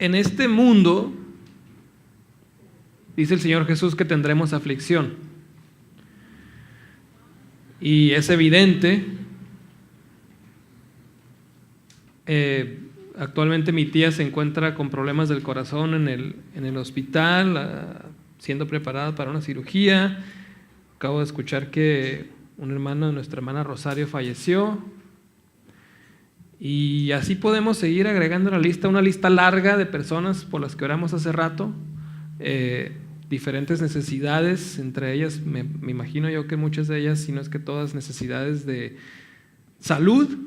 en este mundo, dice el Señor Jesús que tendremos aflicción. Y es evidente. Actualmente mi tía se encuentra con problemas del corazón en el hospital, siendo preparada para una cirugía. Acabo de escuchar que un hermano de nuestra hermana Rosario falleció. Y así podemos seguir agregando a la lista, una lista larga de personas por las que oramos hace rato, diferentes necesidades, entre ellas me imagino yo que muchas de ellas, si no es que todas, necesidades de salud.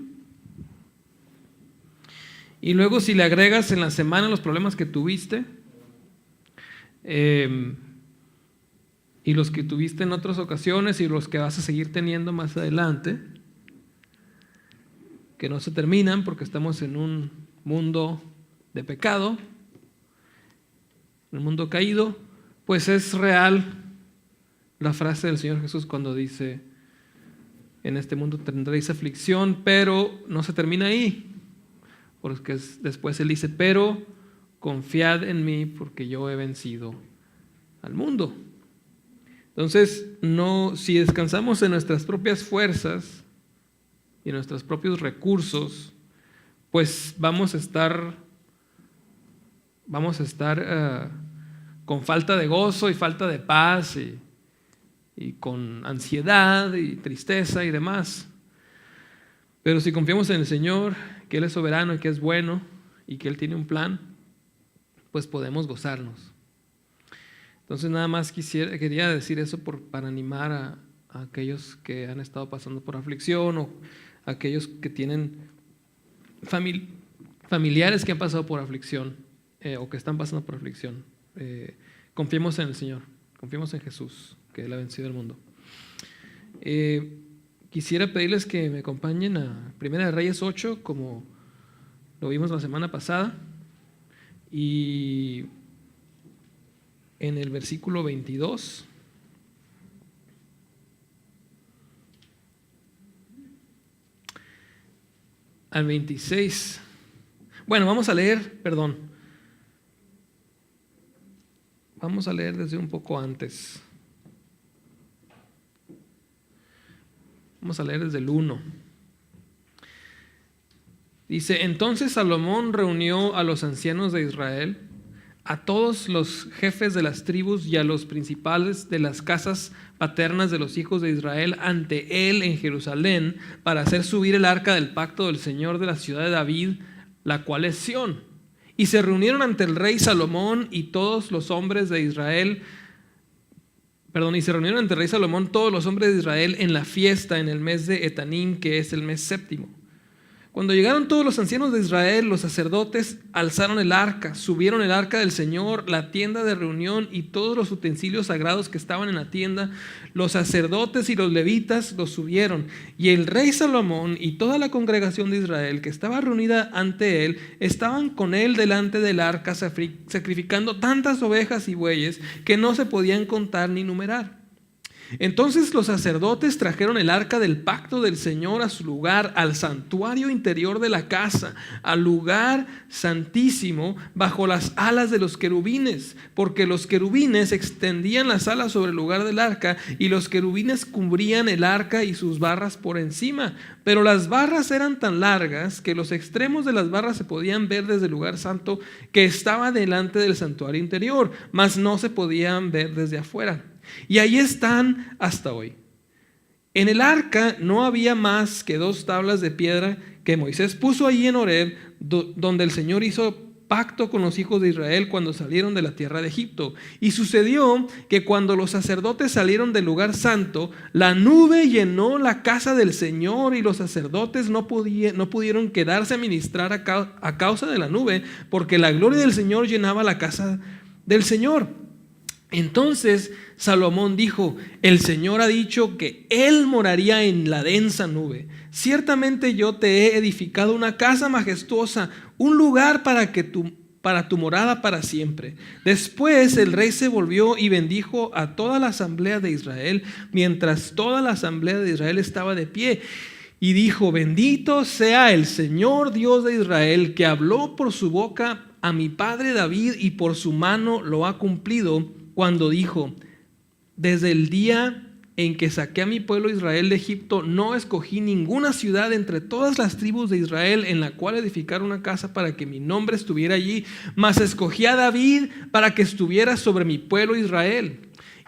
Y luego si le agregas en la semana los problemas que tuviste, y los que tuviste en otras ocasiones y los que vas a seguir teniendo más adelante, que no se terminan porque estamos en un mundo de pecado, un mundo caído, pues es real la frase del Señor Jesús cuando dice: en este mundo tendréis aflicción, pero no se termina ahí, porque después Él dice: pero confiad en mí porque yo he vencido al mundo. Entonces, si descansamos en nuestras propias fuerzas y en nuestros propios recursos, pues vamos a estar con falta de gozo y falta de paz y con ansiedad y tristeza y demás. Pero si confiamos en el Señor, que Él es soberano y que es bueno y que Él tiene un plan, pues podemos gozarnos. Entonces nada más quería decir eso para animar a aquellos que han estado pasando por aflicción, o aquellos que tienen familiares que han pasado por aflicción, o que están pasando por aflicción. Confiemos en el Señor, confiemos en Jesús, que Él ha vencido el mundo. Quisiera pedirles que me acompañen a Primera de Reyes 8, como lo vimos la semana pasada, y en el versículo 22. Al 26. Bueno, vamos a leer desde un poco antes. Vamos a leer desde el 1. Dice: entonces Salomón reunió a los ancianos de Israel, a todos los jefes de las tribus y a los principales de las casas paternas de los hijos de Israel ante él en Jerusalén, para hacer subir el arca del pacto del Señor de la ciudad de David, la cual es Sión. Y se reunieron ante el rey Salomón y todos los hombres de Israel, todos los hombres de Israel en la fiesta en el mes de Etanim, que es el mes séptimo. Cuando llegaron todos los ancianos de Israel, los sacerdotes alzaron el arca, subieron el arca del Señor, la tienda de reunión y todos los utensilios sagrados que estaban en la tienda. Los sacerdotes y los levitas los subieron, y el rey Salomón y toda la congregación de Israel que estaba reunida ante él, estaban con él delante del arca, sacrificando tantas ovejas y bueyes que no se podían contar ni numerar. Entonces los sacerdotes trajeron el arca del pacto del Señor a su lugar, al santuario interior de la casa, al lugar santísimo, bajo las alas de los querubines, porque los querubines extendían las alas sobre el lugar del arca, y los querubines cubrían el arca y sus barras por encima. Pero las barras eran tan largas que los extremos de las barras se podían ver desde el lugar santo que estaba delante del santuario interior, mas no se podían ver desde afuera. Y ahí están hasta hoy. En el arca no había más que 2 tablas de piedra que Moisés puso allí en Horeb, donde el Señor hizo pacto con los hijos de Israel cuando salieron de la tierra de Egipto. Y sucedió que cuando los sacerdotes salieron del lugar santo, la nube llenó la casa del Señor, y los sacerdotes no pudieron quedarse a ministrar a causa de la nube, porque la gloria del Señor llenaba la casa del Señor. Entonces Salomón dijo: el Señor ha dicho que Él moraría en la densa nube. Ciertamente yo te he edificado una casa majestuosa, un lugar para tu morada para siempre. Después el rey se volvió y bendijo a toda la asamblea de Israel, mientras toda la asamblea de Israel estaba de pie. Y dijo: bendito sea el Señor Dios de Israel, que habló por su boca a mi padre David y por su mano lo ha cumplido cuando dijo: desde el día en que saqué a mi pueblo Israel de Egipto, no escogí ninguna ciudad entre todas las tribus de Israel en la cual edificar una casa para que mi nombre estuviera allí, mas escogí a David para que estuviera sobre mi pueblo Israel.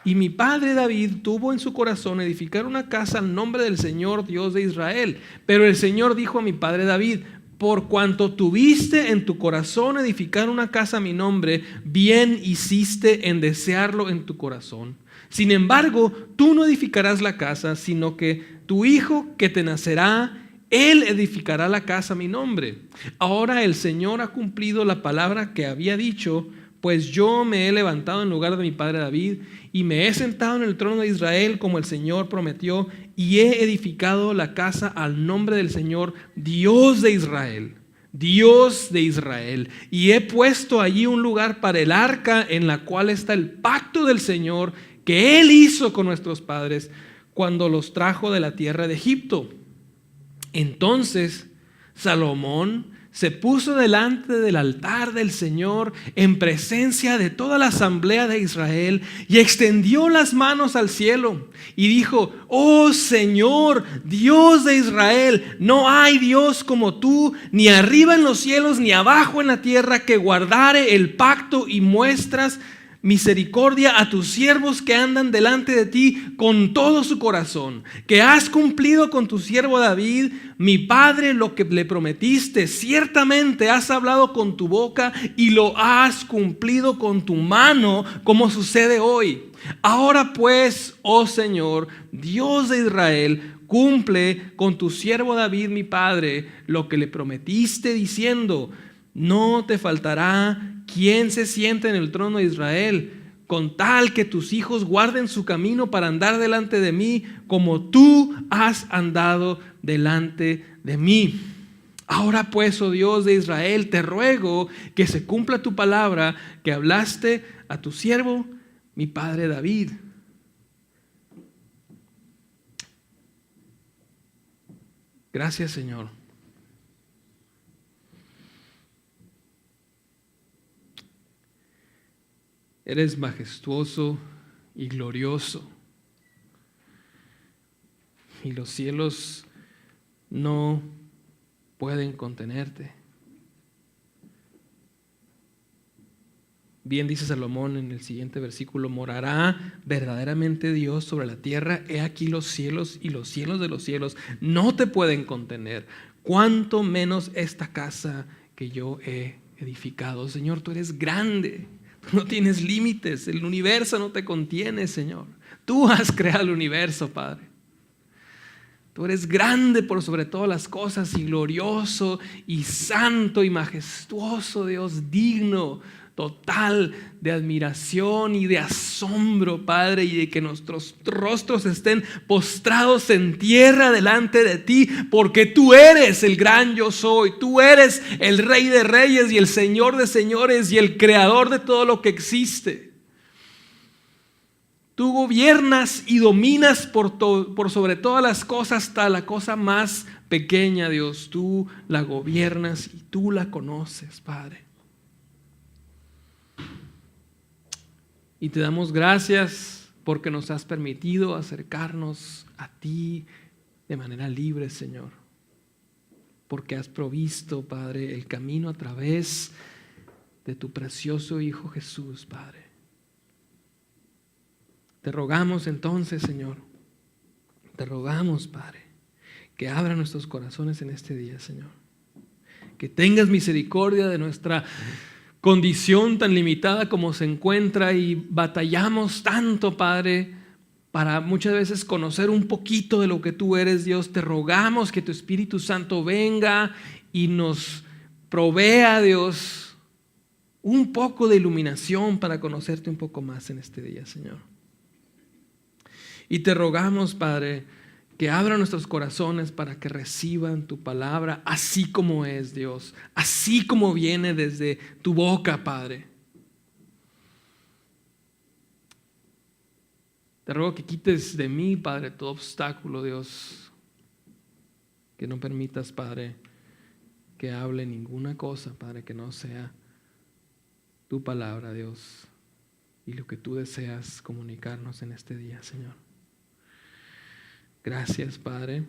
Y mi padre David tuvo en su corazón edificar una casa al nombre del Señor Dios de Israel. Pero el Señor dijo a mi padre David: por cuanto tuviste en tu corazón edificar una casa a mi nombre, bien hiciste en desearlo en tu corazón. Sin embargo, tú no edificarás la casa, sino que tu hijo que te nacerá, él edificará la casa a mi nombre. Ahora el Señor ha cumplido la palabra que había dicho, pues yo me he levantado en lugar de mi padre David y me he sentado en el trono de Israel como el Señor prometió, y he edificado la casa al nombre del Señor, Dios de Israel. Dios de Israel, y he puesto allí un lugar para el arca en la cual está el pacto del Señor que Él hizo con nuestros padres cuando los trajo de la tierra de Egipto. Entonces Salomón se puso delante del altar del Señor en presencia de toda la asamblea de Israel y extendió las manos al cielo y dijo: oh Señor, Dios de Israel, no hay Dios como tú, ni arriba en los cielos ni abajo en la tierra, que guardare el pacto y muestras misericordia a tus siervos que andan delante de ti con todo su corazón, que has cumplido con tu siervo David, mi padre, lo que le prometiste. Ciertamente has hablado con tu boca y lo has cumplido con tu mano, como sucede hoy. Ahora pues, oh Señor, Dios de Israel, cumple con tu siervo David, mi padre, lo que le prometiste, diciendo: no te faltará quien se siente en el trono de Israel, con tal que tus hijos guarden su camino para andar delante de mí, como tú has andado delante de mí. Ahora pues, oh Dios de Israel, te ruego que se cumpla tu palabra que hablaste a tu siervo, mi padre David. Gracias, Señor. Eres majestuoso y glorioso, y los cielos no pueden contenerte. Bien dice Salomón en el siguiente versículo: morará verdaderamente Dios sobre la tierra. He aquí los cielos y los cielos de los cielos no te pueden contener, cuanto menos esta casa que yo he edificado. Señor, tú eres grande. No tienes límites, el universo no te contiene, Señor. Tú has creado el universo, Padre. Tú eres grande por sobre todas las cosas, y glorioso y santo y majestuoso, Dios, digno total de admiración y de asombro, Padre, y de que nuestros rostros estén postrados en tierra delante de ti, porque tú eres el gran yo soy. Tú eres el Rey de Reyes y el Señor de Señores y el Creador de todo lo que existe. Tú gobiernas y dominas por sobre todas las cosas, hasta la cosa más pequeña, Dios. Tú la gobiernas y tú la conoces, Padre. Y te damos gracias porque nos has permitido acercarnos a ti de manera libre, Señor. Porque has provisto, Padre, el camino a través de tu precioso Hijo Jesús, Padre. Te rogamos entonces, Señor, te rogamos, Padre, que abra nuestros corazones en este día, Señor. Que tengas misericordia de nuestra condición tan limitada como se encuentra, y batallamos tanto, Padre, para muchas veces conocer un poquito de lo que tú eres, Dios. Te rogamos que tu Espíritu Santo venga y nos provea, Dios, un poco de iluminación para conocerte un poco más en este día, Señor. Y te rogamos, Padre, que abra nuestros corazones para que reciban tu palabra así como es, Dios, así como viene desde tu boca, Padre. Te ruego que quites de mí, Padre, todo obstáculo, Dios, que no permitas, Padre, que hable ninguna cosa, Padre, que no sea tu palabra, Dios, y lo que tú deseas comunicarnos en este día, Señor. Gracias, Padre.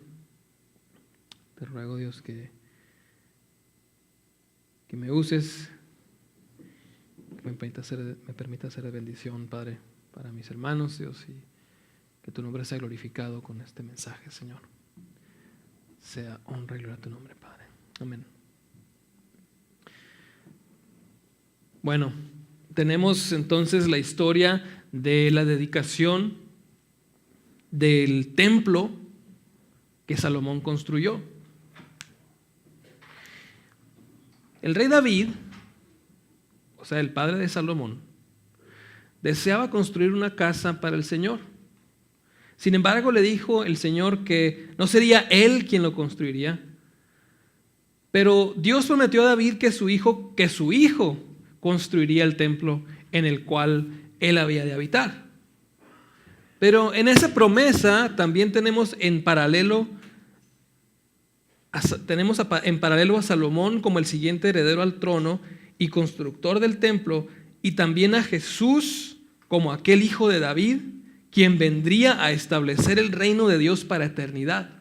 Te ruego, Dios, que me uses, que me permita ser de bendición, Padre, para mis hermanos, Dios, y que tu nombre sea glorificado con este mensaje, Señor. Sea honra y gloria a tu nombre, Padre. Amén. Bueno, tenemos entonces la historia de la dedicación del templo que Salomón construyó. El rey David, o sea, el padre de Salomón, deseaba construir una casa para el Señor. Sin embargo, le dijo el Señor que no sería él quien lo construiría, pero Dios prometió a David que su hijo construiría el templo en el cual él había de habitar. Pero en esa promesa también tenemos en paralelo a Salomón como el siguiente heredero al trono y constructor del templo, y también a Jesús como aquel hijo de David, quien vendría a establecer el reino de Dios para eternidad.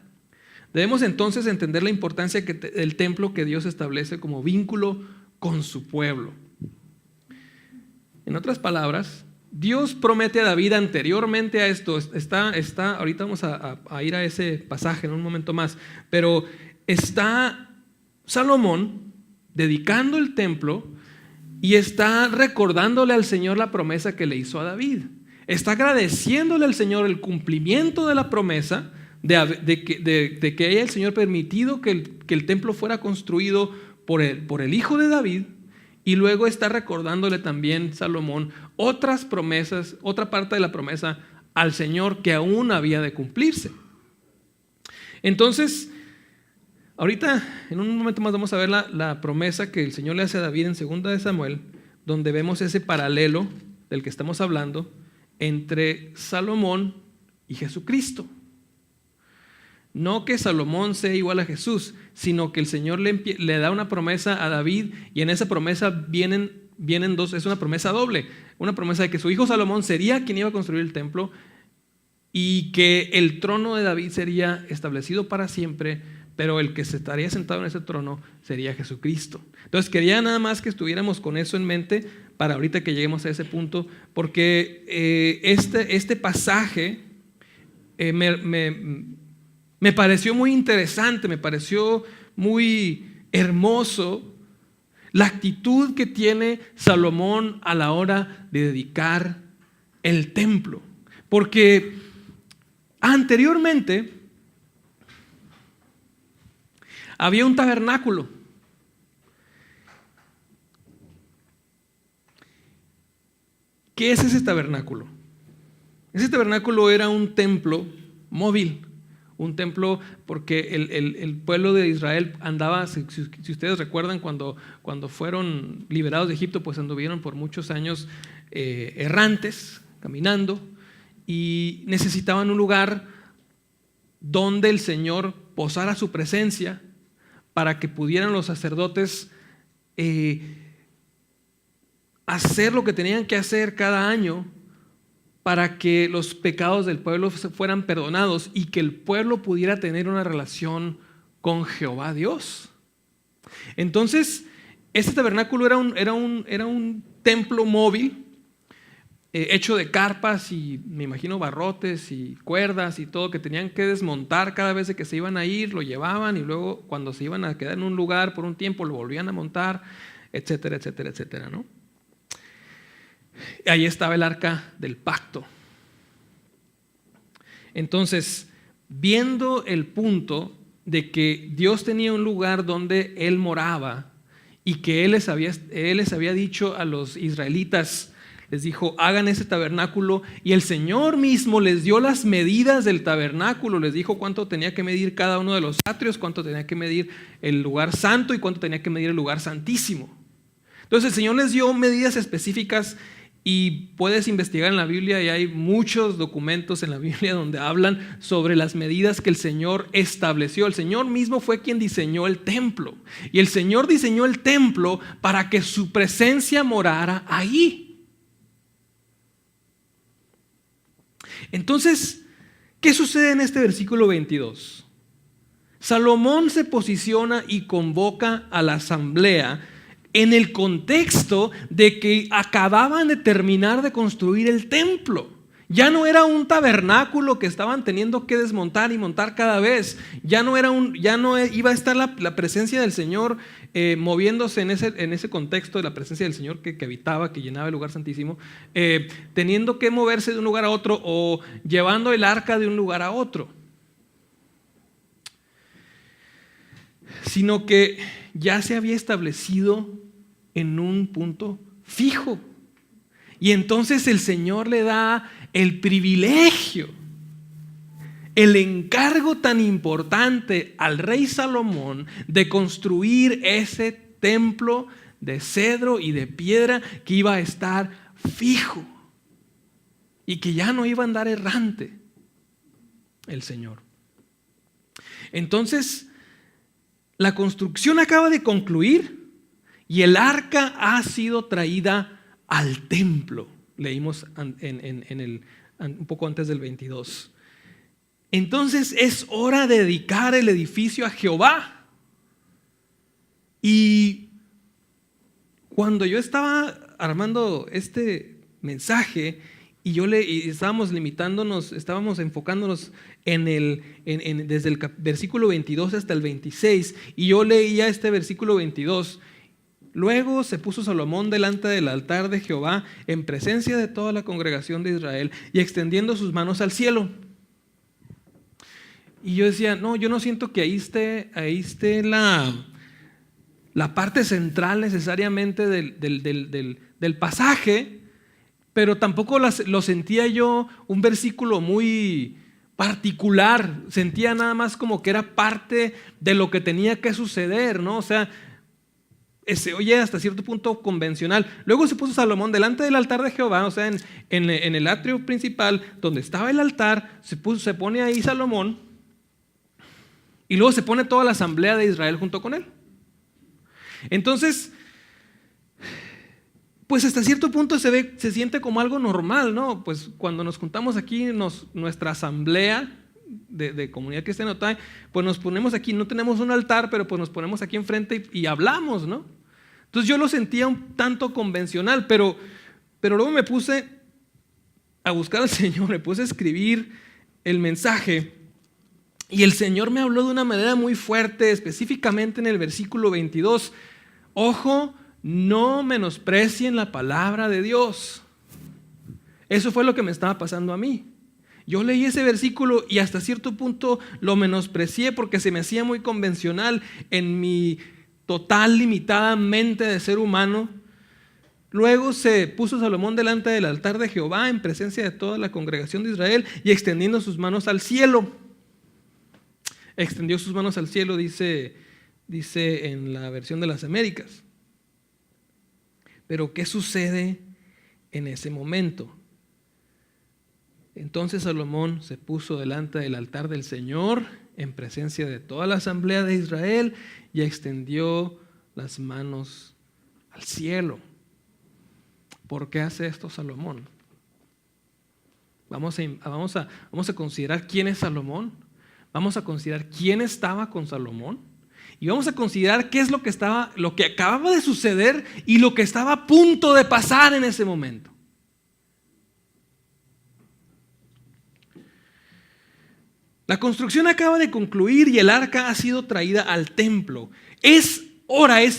Debemos entonces entender la importancia del templo que Dios establece como vínculo con su pueblo. En otras palabras, Dios promete a David anteriormente a esto, ahorita vamos a ir a ese pasaje en un momento más, pero está Salomón dedicando el templo y está recordándole al Señor la promesa que le hizo a David. Está agradeciéndole al Señor el cumplimiento de la promesa de que haya el Señor permitido que el templo fuera construido por el hijo de David, y luego está recordándole también Salomón otras promesas, otra parte de la promesa al Señor que aún había de cumplirse. Entonces, ahorita en un momento más vamos a ver la promesa que el Señor le hace a David en 2 de Samuel, donde vemos ese paralelo del que estamos hablando entre Salomón y Jesucristo. No que Salomón sea igual a Jesús, sino que el Señor le da una promesa a David, y en esa promesa vienen dos, es una promesa doble. Una promesa de que su hijo Salomón sería quien iba a construir el templo y que el trono de David sería establecido para siempre, pero el que se estaría sentado en ese trono sería Jesucristo. Entonces quería nada más que estuviéramos con eso en mente para ahorita que lleguemos a ese punto, porque este pasaje me pareció muy interesante, me pareció muy hermoso la actitud que tiene Salomón a la hora de dedicar el templo. Porque anteriormente había un tabernáculo. ¿Qué es ese tabernáculo? Ese tabernáculo era un templo móvil. Un templo porque el pueblo de Israel andaba, si ustedes recuerdan, cuando fueron liberados de Egipto, pues anduvieron por muchos años errantes, caminando, y necesitaban un lugar donde el Señor posara su presencia para que pudieran los sacerdotes hacer lo que tenían que hacer cada año para que los pecados del pueblo fueran perdonados y que el pueblo pudiera tener una relación con Jehová Dios. Entonces, este tabernáculo era un templo móvil, hecho de carpas y me imagino barrotes y cuerdas y todo, que tenían que desmontar cada vez de que se iban a ir, lo llevaban, y luego cuando se iban a quedar en un lugar por un tiempo lo volvían a montar, etcétera, etcétera, etcétera, ¿no? Ahí estaba el arca del pacto. Entonces, viendo el punto de que Dios tenía un lugar donde Él moraba y que Él les había dicho a los israelitas, les dijo, hagan ese tabernáculo, y el Señor mismo les dio las medidas del tabernáculo, les dijo cuánto tenía que medir cada uno de los atrios, cuánto tenía que medir el lugar santo y cuánto tenía que medir el lugar santísimo. Entonces el Señor les dio medidas específicas Y puedes investigar en la Biblia y hay muchos documentos en la Biblia donde hablan sobre las medidas que el Señor estableció. El Señor mismo fue quien diseñó el templo. Y el Señor diseñó el templo para que su presencia morara ahí. Entonces, ¿qué sucede en este versículo 22? Salomón se posiciona y convoca a la asamblea en el contexto de que acababan de terminar de construir el templo. Ya no era un tabernáculo que estaban teniendo que desmontar y montar cada vez. Ya no iba a estar la presencia del Señor moviéndose en ese contexto de la presencia del Señor que habitaba, que llenaba el lugar santísimo, teniendo que moverse de un lugar a otro o llevando el arca de un lugar a otro. Sino que ya se había establecido en un punto fijo. Y entonces el Señor le da el privilegio, el encargo tan importante al rey Salomón de construir ese templo de cedro y de piedra que iba a estar fijo y que ya no iba a andar errante el Señor. Entonces, la construcción acaba de concluir y el arca ha sido traída al templo. Leímos un poco antes del 22. Entonces es hora de dedicar el edificio a Jehová. Y cuando yo estaba armando este mensaje y estábamos enfocándonos desde el versículo 22 hasta el 26, y yo leía este versículo 22. Luego se puso Salomón delante del altar de Jehová en presencia de toda la congregación de Israel y extendiendo sus manos al cielo. Y yo decía, no, yo no siento que ahí esté la parte central necesariamente del pasaje, pero tampoco lo sentía yo un versículo muy particular. Sentía nada más como que era parte de lo que tenía que suceder, ¿no? O sea, se oye hasta cierto punto convencional. Luego se puso Salomón delante del altar de Jehová, o sea, en el atrio principal donde estaba el altar, se pone ahí Salomón y luego se pone toda la asamblea de Israel junto con él. Entonces, pues hasta cierto punto se siente como algo normal, ¿no? Pues cuando nos juntamos aquí, nuestra asamblea de Comunidad Cristiana Otay, pues nos ponemos aquí, no tenemos un altar, pero pues nos ponemos aquí enfrente y hablamos, ¿no? Entonces yo lo sentía un tanto convencional, pero luego me puse a buscar al Señor, me puse a escribir el mensaje y el Señor me habló de una manera muy fuerte, específicamente en el versículo 22. Ojo, no menosprecien la palabra de Dios. Eso fue lo que me estaba pasando a mí. Yo leí ese versículo y hasta cierto punto lo menosprecié porque se me hacía muy convencional en mi total limitada mente de ser humano. Luego se puso Salomón delante del altar de Jehová en presencia de toda la congregación de Israel y extendiendo sus manos al cielo. Extendió sus manos al cielo, dice en la versión de las Américas. Pero ¿qué sucede en ese momento? Entonces Salomón se puso delante del altar del Señor en presencia de toda la asamblea de Israel y extendió las manos al cielo. ¿Por qué hace esto Salomón? Vamos a considerar quién es Salomón. Vamos a considerar quién estaba con Salomón. Y vamos a considerar qué es lo que acababa de suceder y lo que estaba a punto de pasar en ese momento. La construcción acaba de concluir y el arca ha sido traída al templo. Es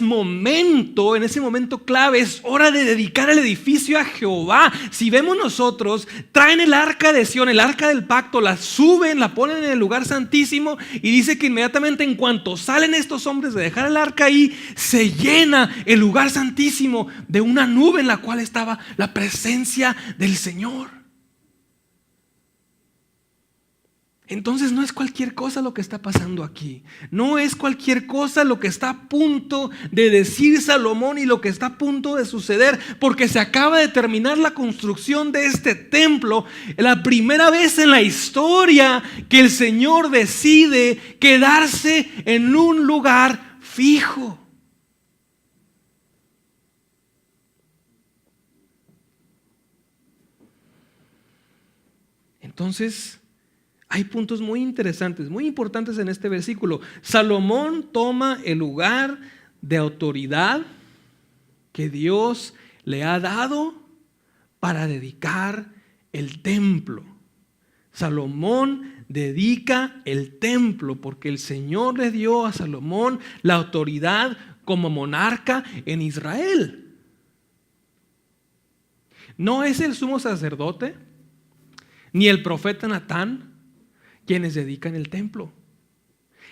momento, en ese momento clave, es hora de dedicar el edificio a Jehová. Si vemos nosotros, traen el arca de Sión, el arca del pacto, la suben, la ponen en el lugar santísimo y dice que inmediatamente en cuanto salen estos hombres de dejar el arca ahí, se llena el lugar santísimo de una nube en la cual estaba la presencia del Señor. Entonces no es cualquier cosa lo que está pasando aquí. No es cualquier cosa lo que está a punto de decir Salomón y lo que está a punto de suceder, porque se acaba de terminar la construcción de este templo. La primera vez en la historia que el Señor decide quedarse en un lugar fijo. Entonces, hay puntos muy interesantes, muy importantes en este versículo. Salomón toma el lugar de autoridad que Dios le ha dado para dedicar el templo. Salomón dedica el templo porque el Señor le dio a Salomón la autoridad como monarca en Israel. No es el sumo sacerdote ni el profeta Natán quienes dedican el templo.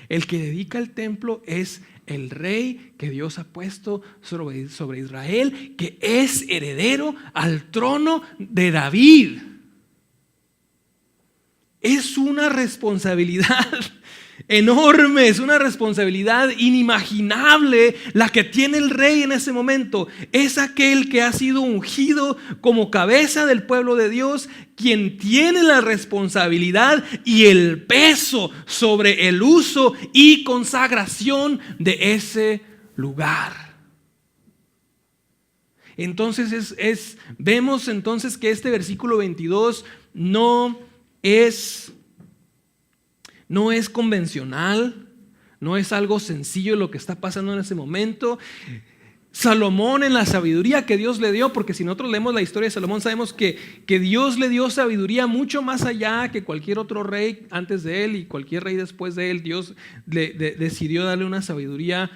El que dedica el templo es el rey que Dios ha puesto sobre Israel, que es heredero al trono de David. Es una responsabilidad enorme, es una responsabilidad inimaginable la que tiene el rey en ese momento. Es aquel que ha sido ungido como cabeza del pueblo de Dios, quien tiene la responsabilidad y el peso sobre el uso y consagración de ese lugar. Entonces vemos entonces que este versículo 22 no es convencional, no es algo sencillo lo que está pasando en ese momento. Salomón, en la sabiduría que Dios le dio, porque si nosotros leemos la historia de Salomón sabemos que Dios le dio sabiduría mucho más allá que cualquier otro rey antes de él y cualquier rey después de él. Dios decidió darle una sabiduría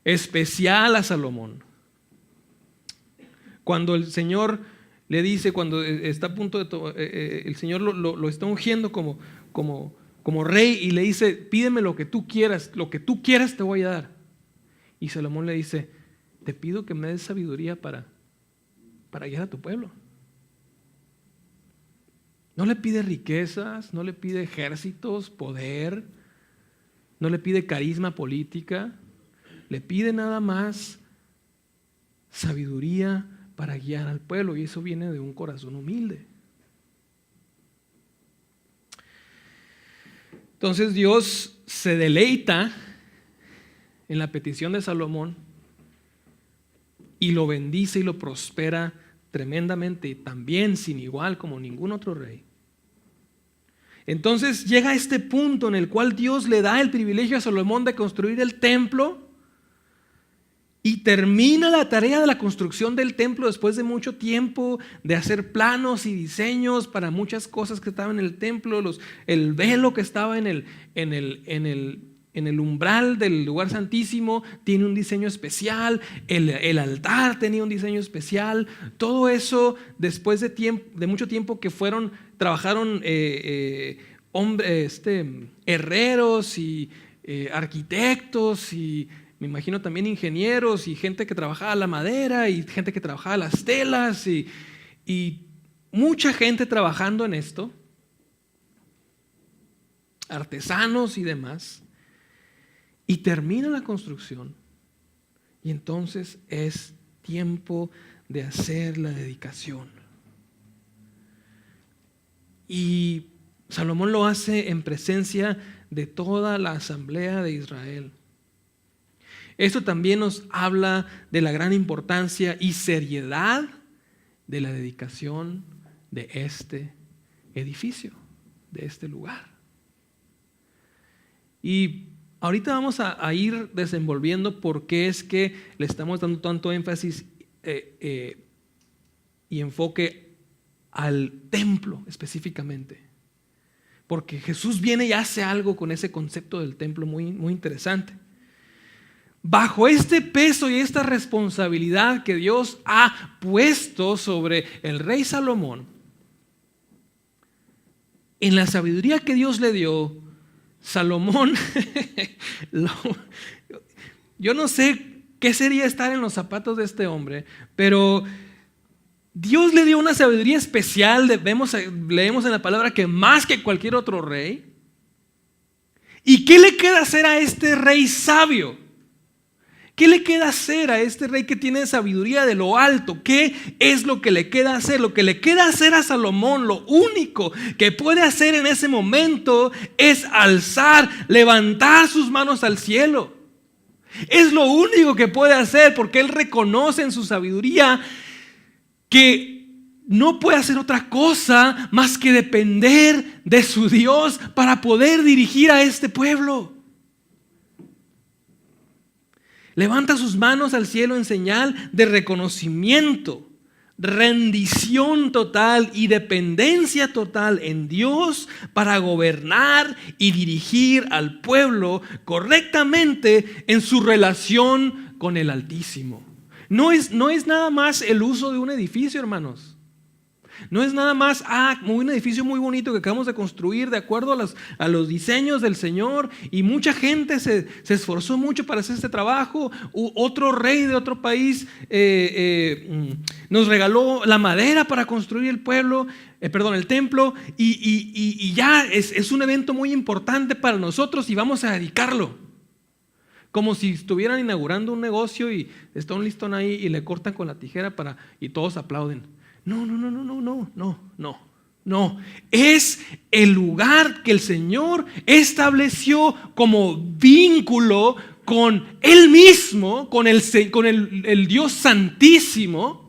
especial a Salomón. Cuando el Señor le dice, cuando está a punto de el Señor lo está ungiendo como rey y le dice: pídeme lo que tú quieras te voy a dar. Y Salomón le dice: te pido que me des sabiduría para guiar a tu pueblo. No le pide riquezas, no le pide ejércitos, poder, no le pide carisma política, le pide nada más sabiduría para guiar al pueblo, y eso viene de un corazón humilde. Entonces Dios se deleita en la petición de Salomón y lo bendice y lo prospera tremendamente, también sin igual como ningún otro rey. Entonces llega a este punto en el cual Dios le da el privilegio a Salomón de construir el templo y termina la tarea de la construcción del templo después de mucho tiempo de hacer planos y diseños para muchas cosas que estaban en el templo, el velo que estaba en el umbral del lugar santísimo tiene un diseño especial, el altar tenía un diseño especial. Todo eso después de mucho tiempo que trabajaron herreros y arquitectos y me imagino también ingenieros y gente que trabajaba la madera y gente que trabajaba las telas y mucha gente trabajando en esto, artesanos y demás. Y termina la construcción y entonces es tiempo de hacer la dedicación. Y Salomón lo hace en presencia de toda la asamblea de Israel. Esto también nos habla de la gran importancia y seriedad de la dedicación de este edificio, de este lugar. Y ahorita vamos a ir desenvolviendo por qué es que le estamos dando tanto énfasis y enfoque al templo específicamente. Porque Jesús viene y hace algo con ese concepto del templo muy, muy interesante. Bajo este peso y esta responsabilidad que Dios ha puesto sobre el rey Salomón, en la sabiduría que Dios le dio, Salomón, yo no sé qué sería estar en los zapatos de este hombre, pero Dios le dio una sabiduría especial. Leemos en la palabra que más que cualquier otro rey, ¿Y qué le queda hacer a este rey sabio? ¿Qué le queda hacer a este rey que tiene sabiduría de lo alto? ¿Qué es lo que le queda hacer? Lo que le queda hacer a Salomón, lo único que puede hacer en ese momento es alzar, levantar sus manos al cielo. Es lo único que puede hacer, porque él reconoce en su sabiduría que no puede hacer otra cosa más que depender de su Dios para poder dirigir a este pueblo. Levanta sus manos al cielo en señal de reconocimiento, rendición total y dependencia total en Dios para gobernar y dirigir al pueblo correctamente en su relación con el Altísimo. No es nada más el uso de un edificio, hermanos. No es nada más un edificio muy bonito que acabamos de construir de acuerdo a los diseños del Señor, y mucha gente se esforzó mucho para hacer este trabajo. Otro rey de otro país nos regaló la madera para construir el templo, y ya es un evento muy importante para nosotros y vamos a dedicarlo. Como si estuvieran inaugurando un negocio y está un listón ahí y le cortan con la tijera y todos aplauden. No. Es el lugar que el Señor estableció como vínculo con Él mismo, con el Dios Santísimo,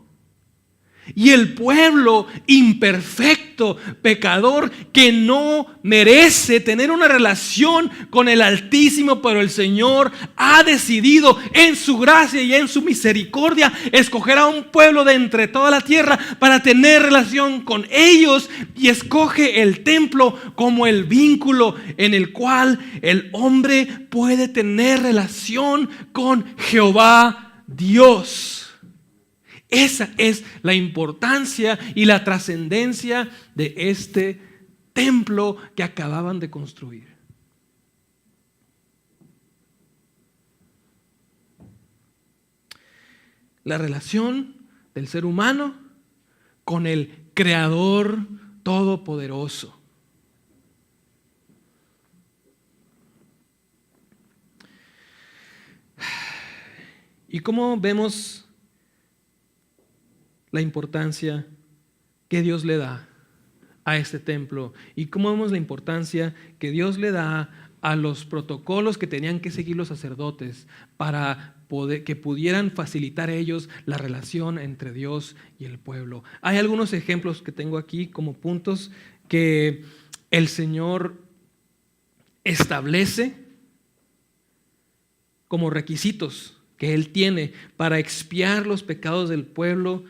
y el pueblo imperfecto, pecador, que no merece tener una relación con el Altísimo, pero el Señor ha decidido en su gracia y en su misericordia escoger a un pueblo de entre toda la tierra para tener relación con ellos, y escoge el templo como el vínculo en el cual el hombre puede tener relación con Jehová Dios. Esa es la importancia y la trascendencia de este templo que acababan de construir. La relación del ser humano con el Creador Todopoderoso. ¿Y cómo vemos la importancia que Dios le da a este templo? ¿Y cómo vemos la importancia que Dios le da a los protocolos que tenían que seguir los sacerdotes para que pudieran facilitar ellos la relación entre Dios y el pueblo? Hay algunos ejemplos que tengo aquí como puntos que el Señor establece como requisitos que Él tiene para expiar los pecados del pueblo,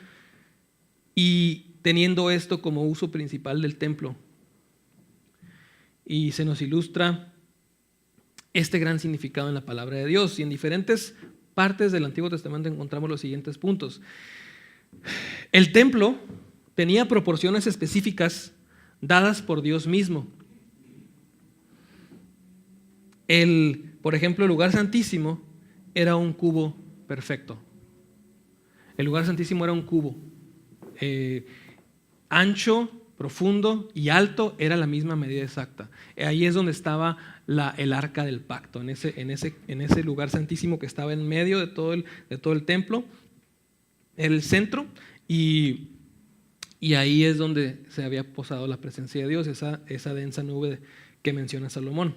y teniendo esto como uso principal del templo. Y se nos ilustra este gran significado en la palabra de Dios. Y en diferentes partes del Antiguo Testamento encontramos los siguientes puntos. El templo tenía proporciones específicas dadas por Dios mismo. Por ejemplo, el lugar santísimo era un cubo perfecto. El lugar santísimo era un cubo. Ancho, profundo y alto era la misma medida exacta. Ahí es donde estaba el arca del pacto, en ese lugar santísimo que estaba en medio de todo el templo, el centro, y ahí es donde se había posado la presencia de Dios, esa densa nube que menciona Salomón.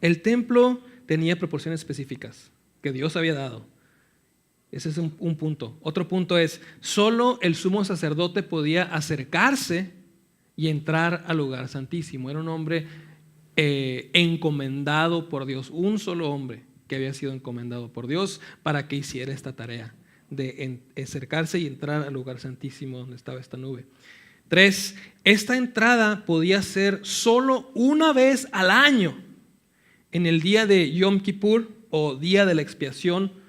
El templo tenía proporciones específicas que Dios había dado. Ese es un punto. Otro punto es, solo el sumo sacerdote podía acercarse y entrar al lugar santísimo. Era un hombre encomendado por Dios, un solo hombre que había sido encomendado por Dios para que hiciera esta tarea de acercarse y entrar al lugar santísimo donde estaba esta nube. 3, esta entrada podía ser solo una vez al año, en el día de Yom Kippur o día de la expiación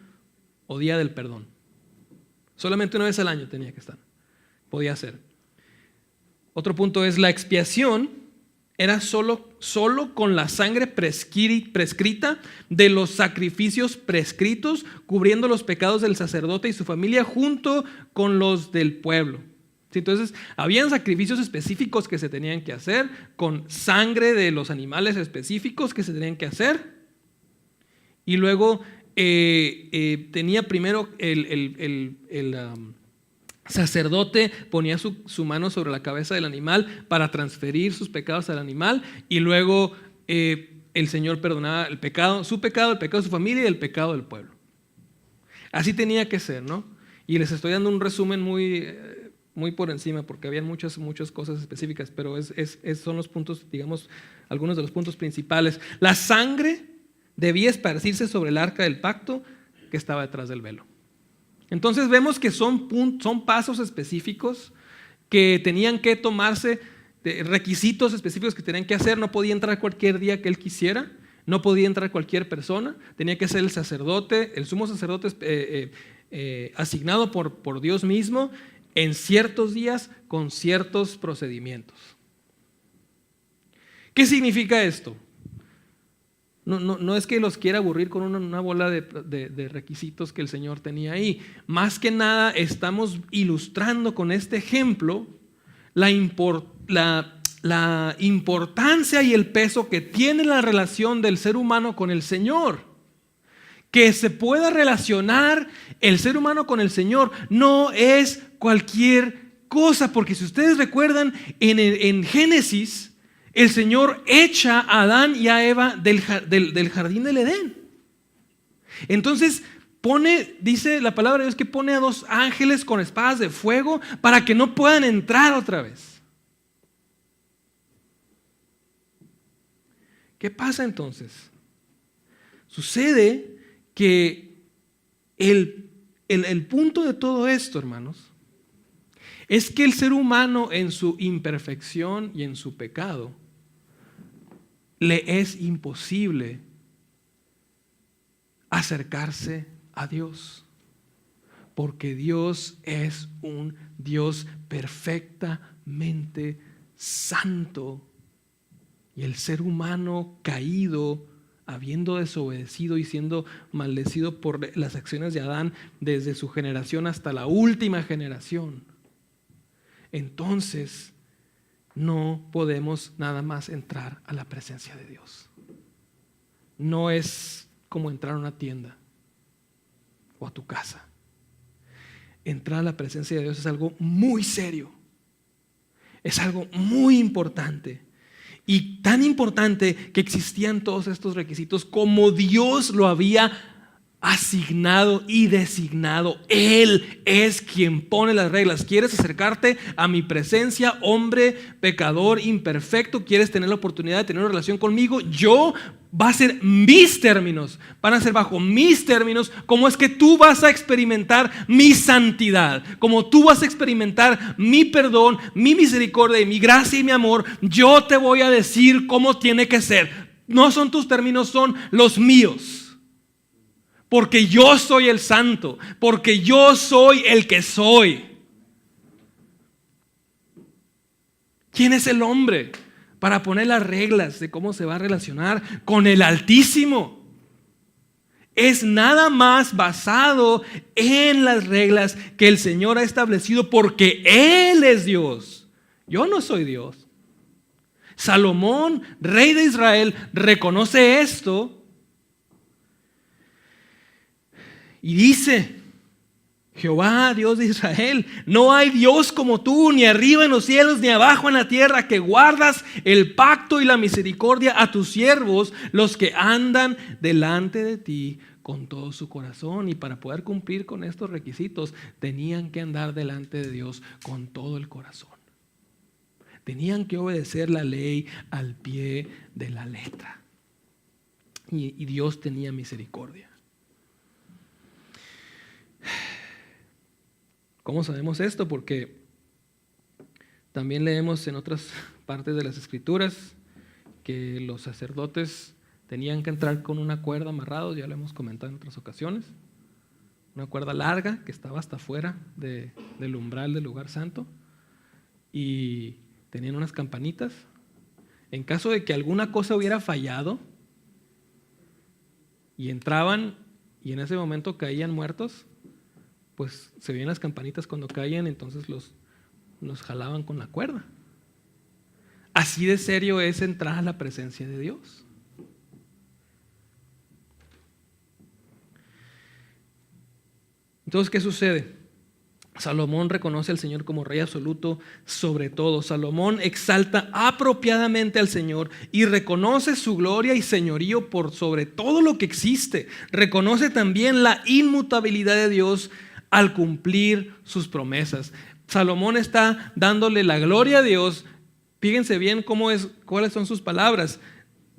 o día del perdón. Solamente una vez al año tenía que estar. Podía ser. Otro punto es, la expiación era solo con la sangre prescrita de los sacrificios prescritos, cubriendo los pecados del sacerdote y su familia junto con los del pueblo. Sí, entonces, habían sacrificios específicos que se tenían que hacer, con sangre de los animales específicos que se tenían que hacer. Y luego tenía primero el sacerdote ponía su mano sobre la cabeza del animal para transferir sus pecados al animal, y luego el Señor perdonaba el pecado, el pecado de su familia y el pecado del pueblo. Así tenía que ser, ¿no? Y les estoy dando un resumen muy por encima, porque habían muchas cosas específicas, pero son los puntos, digamos, algunos de los puntos principales. La sangre debía esparcirse sobre el arca del pacto que estaba detrás del velo. Entonces vemos que son pasos específicos que tenían que tomarse, requisitos específicos que tenían que hacer. No podía entrar cualquier día que él quisiera, no podía entrar cualquier persona, tenía que ser el sacerdote, el sumo sacerdote asignado por Dios mismo en ciertos días con ciertos procedimientos. ¿Qué significa esto? No es que los quiera aburrir con una bola de requisitos que el Señor tenía ahí. Más que nada estamos ilustrando con este ejemplo la importancia y el peso que tiene la relación del ser humano con el Señor. Que se pueda relacionar el ser humano con el Señor no es cualquier cosa, porque si ustedes recuerdan en Génesis, el Señor echa a Adán y a Eva del jardín del Edén. Entonces dice la palabra de Dios que pone a 2 ángeles con espadas de fuego para que no puedan entrar otra vez. ¿Qué pasa entonces? Sucede que el punto de todo esto, hermanos, es que el ser humano en su imperfección y en su pecado le es imposible acercarse a Dios, porque Dios es un Dios perfectamente santo, y el ser humano caído, habiendo desobedecido y siendo maldecido por las acciones de Adán desde su generación hasta la última generación, entonces no podemos nada más entrar a la presencia de Dios. No es como entrar a una tienda o a tu casa. Entrar a la presencia de Dios es algo muy serio, es algo muy importante. Y tan importante que existían todos estos requisitos como Dios lo había asignado y designado. Él es quien pone las reglas. ¿Quieres acercarte a mi presencia, hombre, pecador, imperfecto? ¿Quieres tener la oportunidad de tener una relación conmigo? Va a ser mis términos, van a ser bajo mis términos, como es que tú vas a experimentar mi santidad, como tú vas a experimentar mi perdón, mi misericordia, mi gracia y mi amor. Yo te voy a decir cómo tiene que ser. No son tus términos, son los míos. Porque yo soy el santo, porque yo soy el que soy. ¿Quién es el hombre para poner las reglas de cómo se va a relacionar con el Altísimo? Es nada más basado en las reglas que el Señor ha establecido, porque Él es Dios. Yo no soy Dios. Salomón, rey de Israel, reconoce esto y dice: Jehová, Dios de Israel, no hay Dios como tú, ni arriba en los cielos, ni abajo en la tierra, que guardas el pacto y la misericordia a tus siervos, los que andan delante de ti con todo su corazón. Y para poder cumplir con estos requisitos, tenían que andar delante de Dios con todo el corazón. Tenían que obedecer la ley al pie de la letra. Y Dios tenía misericordia. ¿Cómo sabemos esto? Porque también leemos en otras partes de las Escrituras que los sacerdotes tenían que entrar con una cuerda amarrados, ya lo hemos comentado en otras ocasiones, una cuerda larga que estaba hasta afuera del umbral del lugar santo, y tenían unas campanitas. En caso de que alguna cosa hubiera fallado y entraban y en ese momento caían muertos, pues se veían las campanitas cuando caían, entonces los nos jalaban con la cuerda. Así de serio es entrar a la presencia de Dios. Entonces, ¿qué sucede? Salomón reconoce al Señor como Rey absoluto sobre todo. Salomón exalta apropiadamente al Señor y reconoce su gloria y señorío por sobre todo lo que existe. Reconoce también la inmutabilidad de Dios al cumplir sus promesas. Salomón está dándole la gloria a Dios. Fíjense bien cuáles son sus palabras.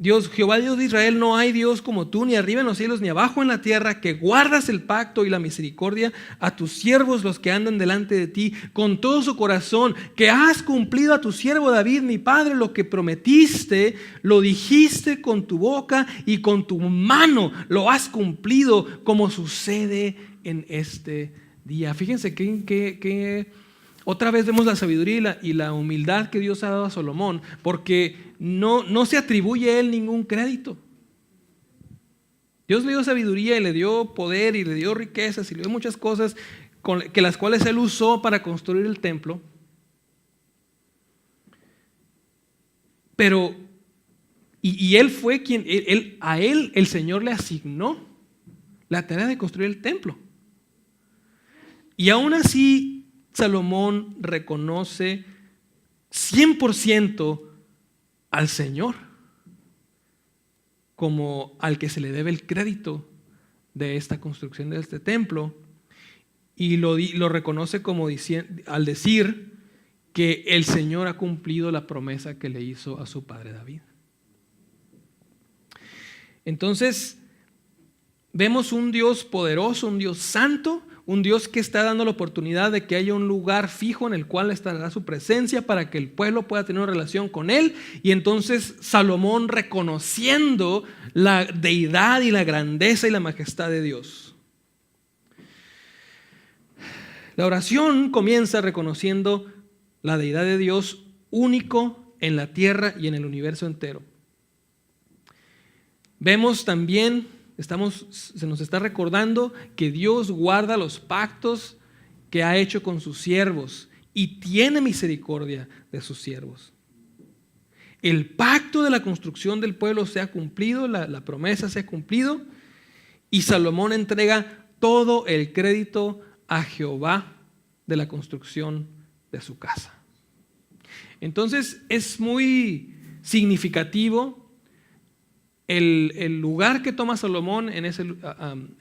Dios, Jehová Dios de Israel, no hay Dios como tú, ni arriba en los cielos, ni abajo en la tierra, que guardas el pacto y la misericordia a tus siervos, los que andan delante de ti, con todo su corazón, que has cumplido a tu siervo David, mi padre, lo que prometiste, lo dijiste con tu boca y con tu mano lo has cumplido, como sucede en este día. Fíjense que otra vez vemos la sabiduría y la humildad que Dios ha dado a Salomón, porque no se atribuye a él ningún crédito. Dios le dio sabiduría y le dio poder y le dio riquezas y le dio muchas cosas que las cuales él usó para construir el templo. Pero, y él fue quien, a él el Señor le asignó la tarea de construir el templo. Y aún así, Salomón reconoce 100% al Señor como al que se le debe el crédito de esta construcción de este templo, y lo reconoce como al decir que el Señor ha cumplido la promesa que le hizo a su padre David. Entonces vemos un Dios poderoso, un Dios santo, un Dios que está dando la oportunidad de que haya un lugar fijo en el cual estará su presencia para que el pueblo pueda tener una relación con él. Y entonces Salomón, reconociendo la deidad y la grandeza y la majestad de Dios. La oración comienza reconociendo la deidad de Dios único en la tierra y en el universo entero. Vemos también, se nos está recordando que Dios guarda los pactos que ha hecho con sus siervos y tiene misericordia de sus siervos. El pacto de la construcción del pueblo se ha cumplido, la promesa se ha cumplido, y Salomón entrega todo el crédito a Jehová de la construcción de su casa. Entonces es muy significativo el lugar que toma Salomón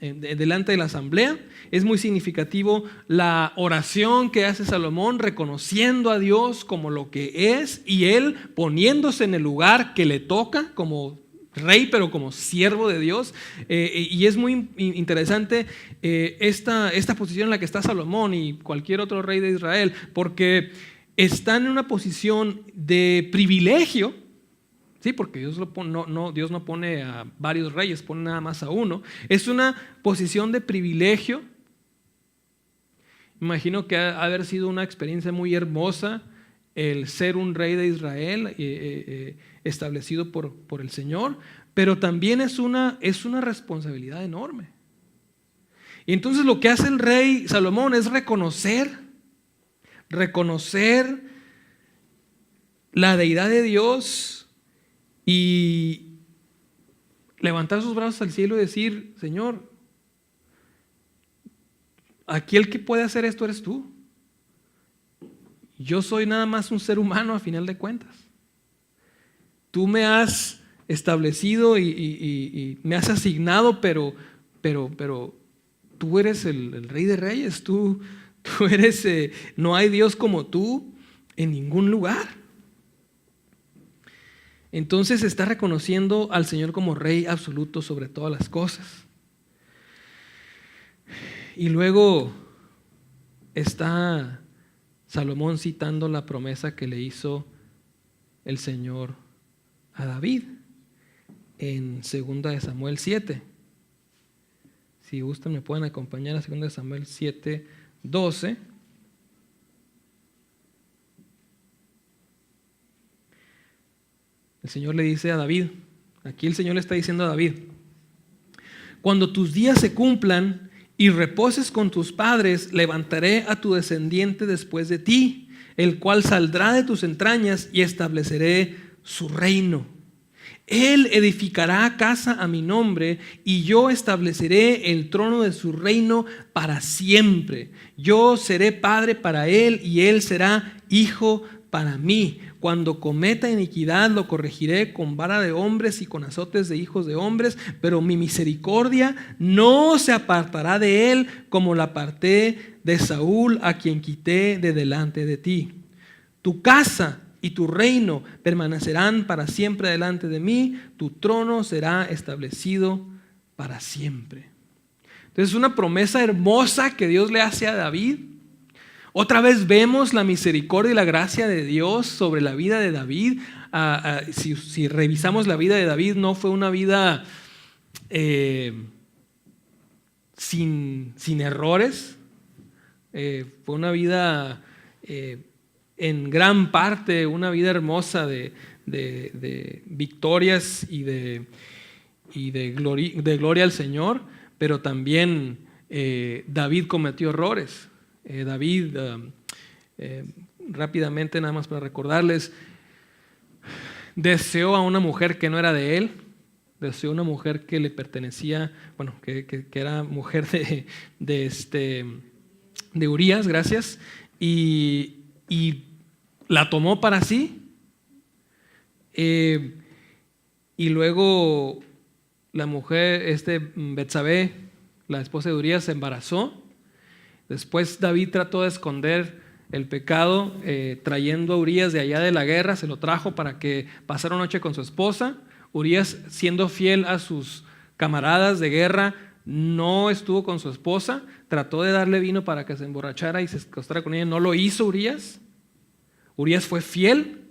delante de la asamblea. Es muy significativo la oración que hace Salomón, reconociendo a Dios como lo que es, y él poniéndose en el lugar que le toca como rey, pero como siervo de Dios. Y es muy interesante esta posición en la que está Salomón y cualquier otro rey de Israel, porque están en una posición de privilegio. Sí, porque Dios no pone a varios reyes, pone nada más a uno. Es una posición de privilegio. Imagino que ha de haber sido una experiencia muy hermosa el ser un rey de Israel establecido por el Señor, pero también es una responsabilidad enorme. Y entonces lo que hace el rey Salomón es reconocer la deidad de Dios y levantar sus brazos al cielo y decir: Señor, aquí el que puede hacer esto eres tú. Yo soy nada más un ser humano a final de cuentas. Tú me has establecido y me has asignado, pero tú eres el Rey de Reyes. Tú eres, no hay Dios como tú en ningún lugar. Entonces está reconociendo al Señor como Rey absoluto sobre todas las cosas. Y luego está Salomón citando la promesa que le hizo el Señor a David en 2 Samuel 7. Si gustan me pueden acompañar a 2 Samuel 7:12. El Señor le dice a David, aquí el Señor le está diciendo a David: cuando tus días se cumplan y reposes con tus padres, levantaré a tu descendiente después de ti, el cual saldrá de tus entrañas y estableceré su reino. Él edificará casa a mi nombre y yo estableceré el trono de su reino para siempre. Yo seré padre para él y él será hijo para mí. Cuando cometa iniquidad lo corregiré con vara de hombres y con azotes de hijos de hombres, pero mi misericordia no se apartará de él como la aparté de Saúl, a quien quité de delante de ti. Tu casa y tu reino permanecerán para siempre delante de mí, tu trono será establecido para siempre. Entonces es una promesa hermosa que Dios le hace a David. Otra vez vemos la misericordia y la gracia de Dios sobre la vida de David. Si revisamos la vida de David, no fue una vida sin errores, fue una vida en gran parte una vida hermosa de victorias y de gloria al Señor, pero también David cometió errores. David, rápidamente nada más para recordarles, deseó a una mujer que no era de él, deseó a una mujer que le pertenecía, bueno, que era mujer de Urías, gracias, y la tomó para sí, y luego la mujer, Betsabé, la esposa de Urías, se embarazó. Después David trató de esconder el pecado, trayendo a Urías de allá de la guerra, se lo trajo para que pasara una noche con su esposa. Urías, siendo fiel a sus camaradas de guerra, no estuvo con su esposa, trató de darle vino para que se emborrachara y se acostara con ella, no lo hizo Urías. Urías fue fiel,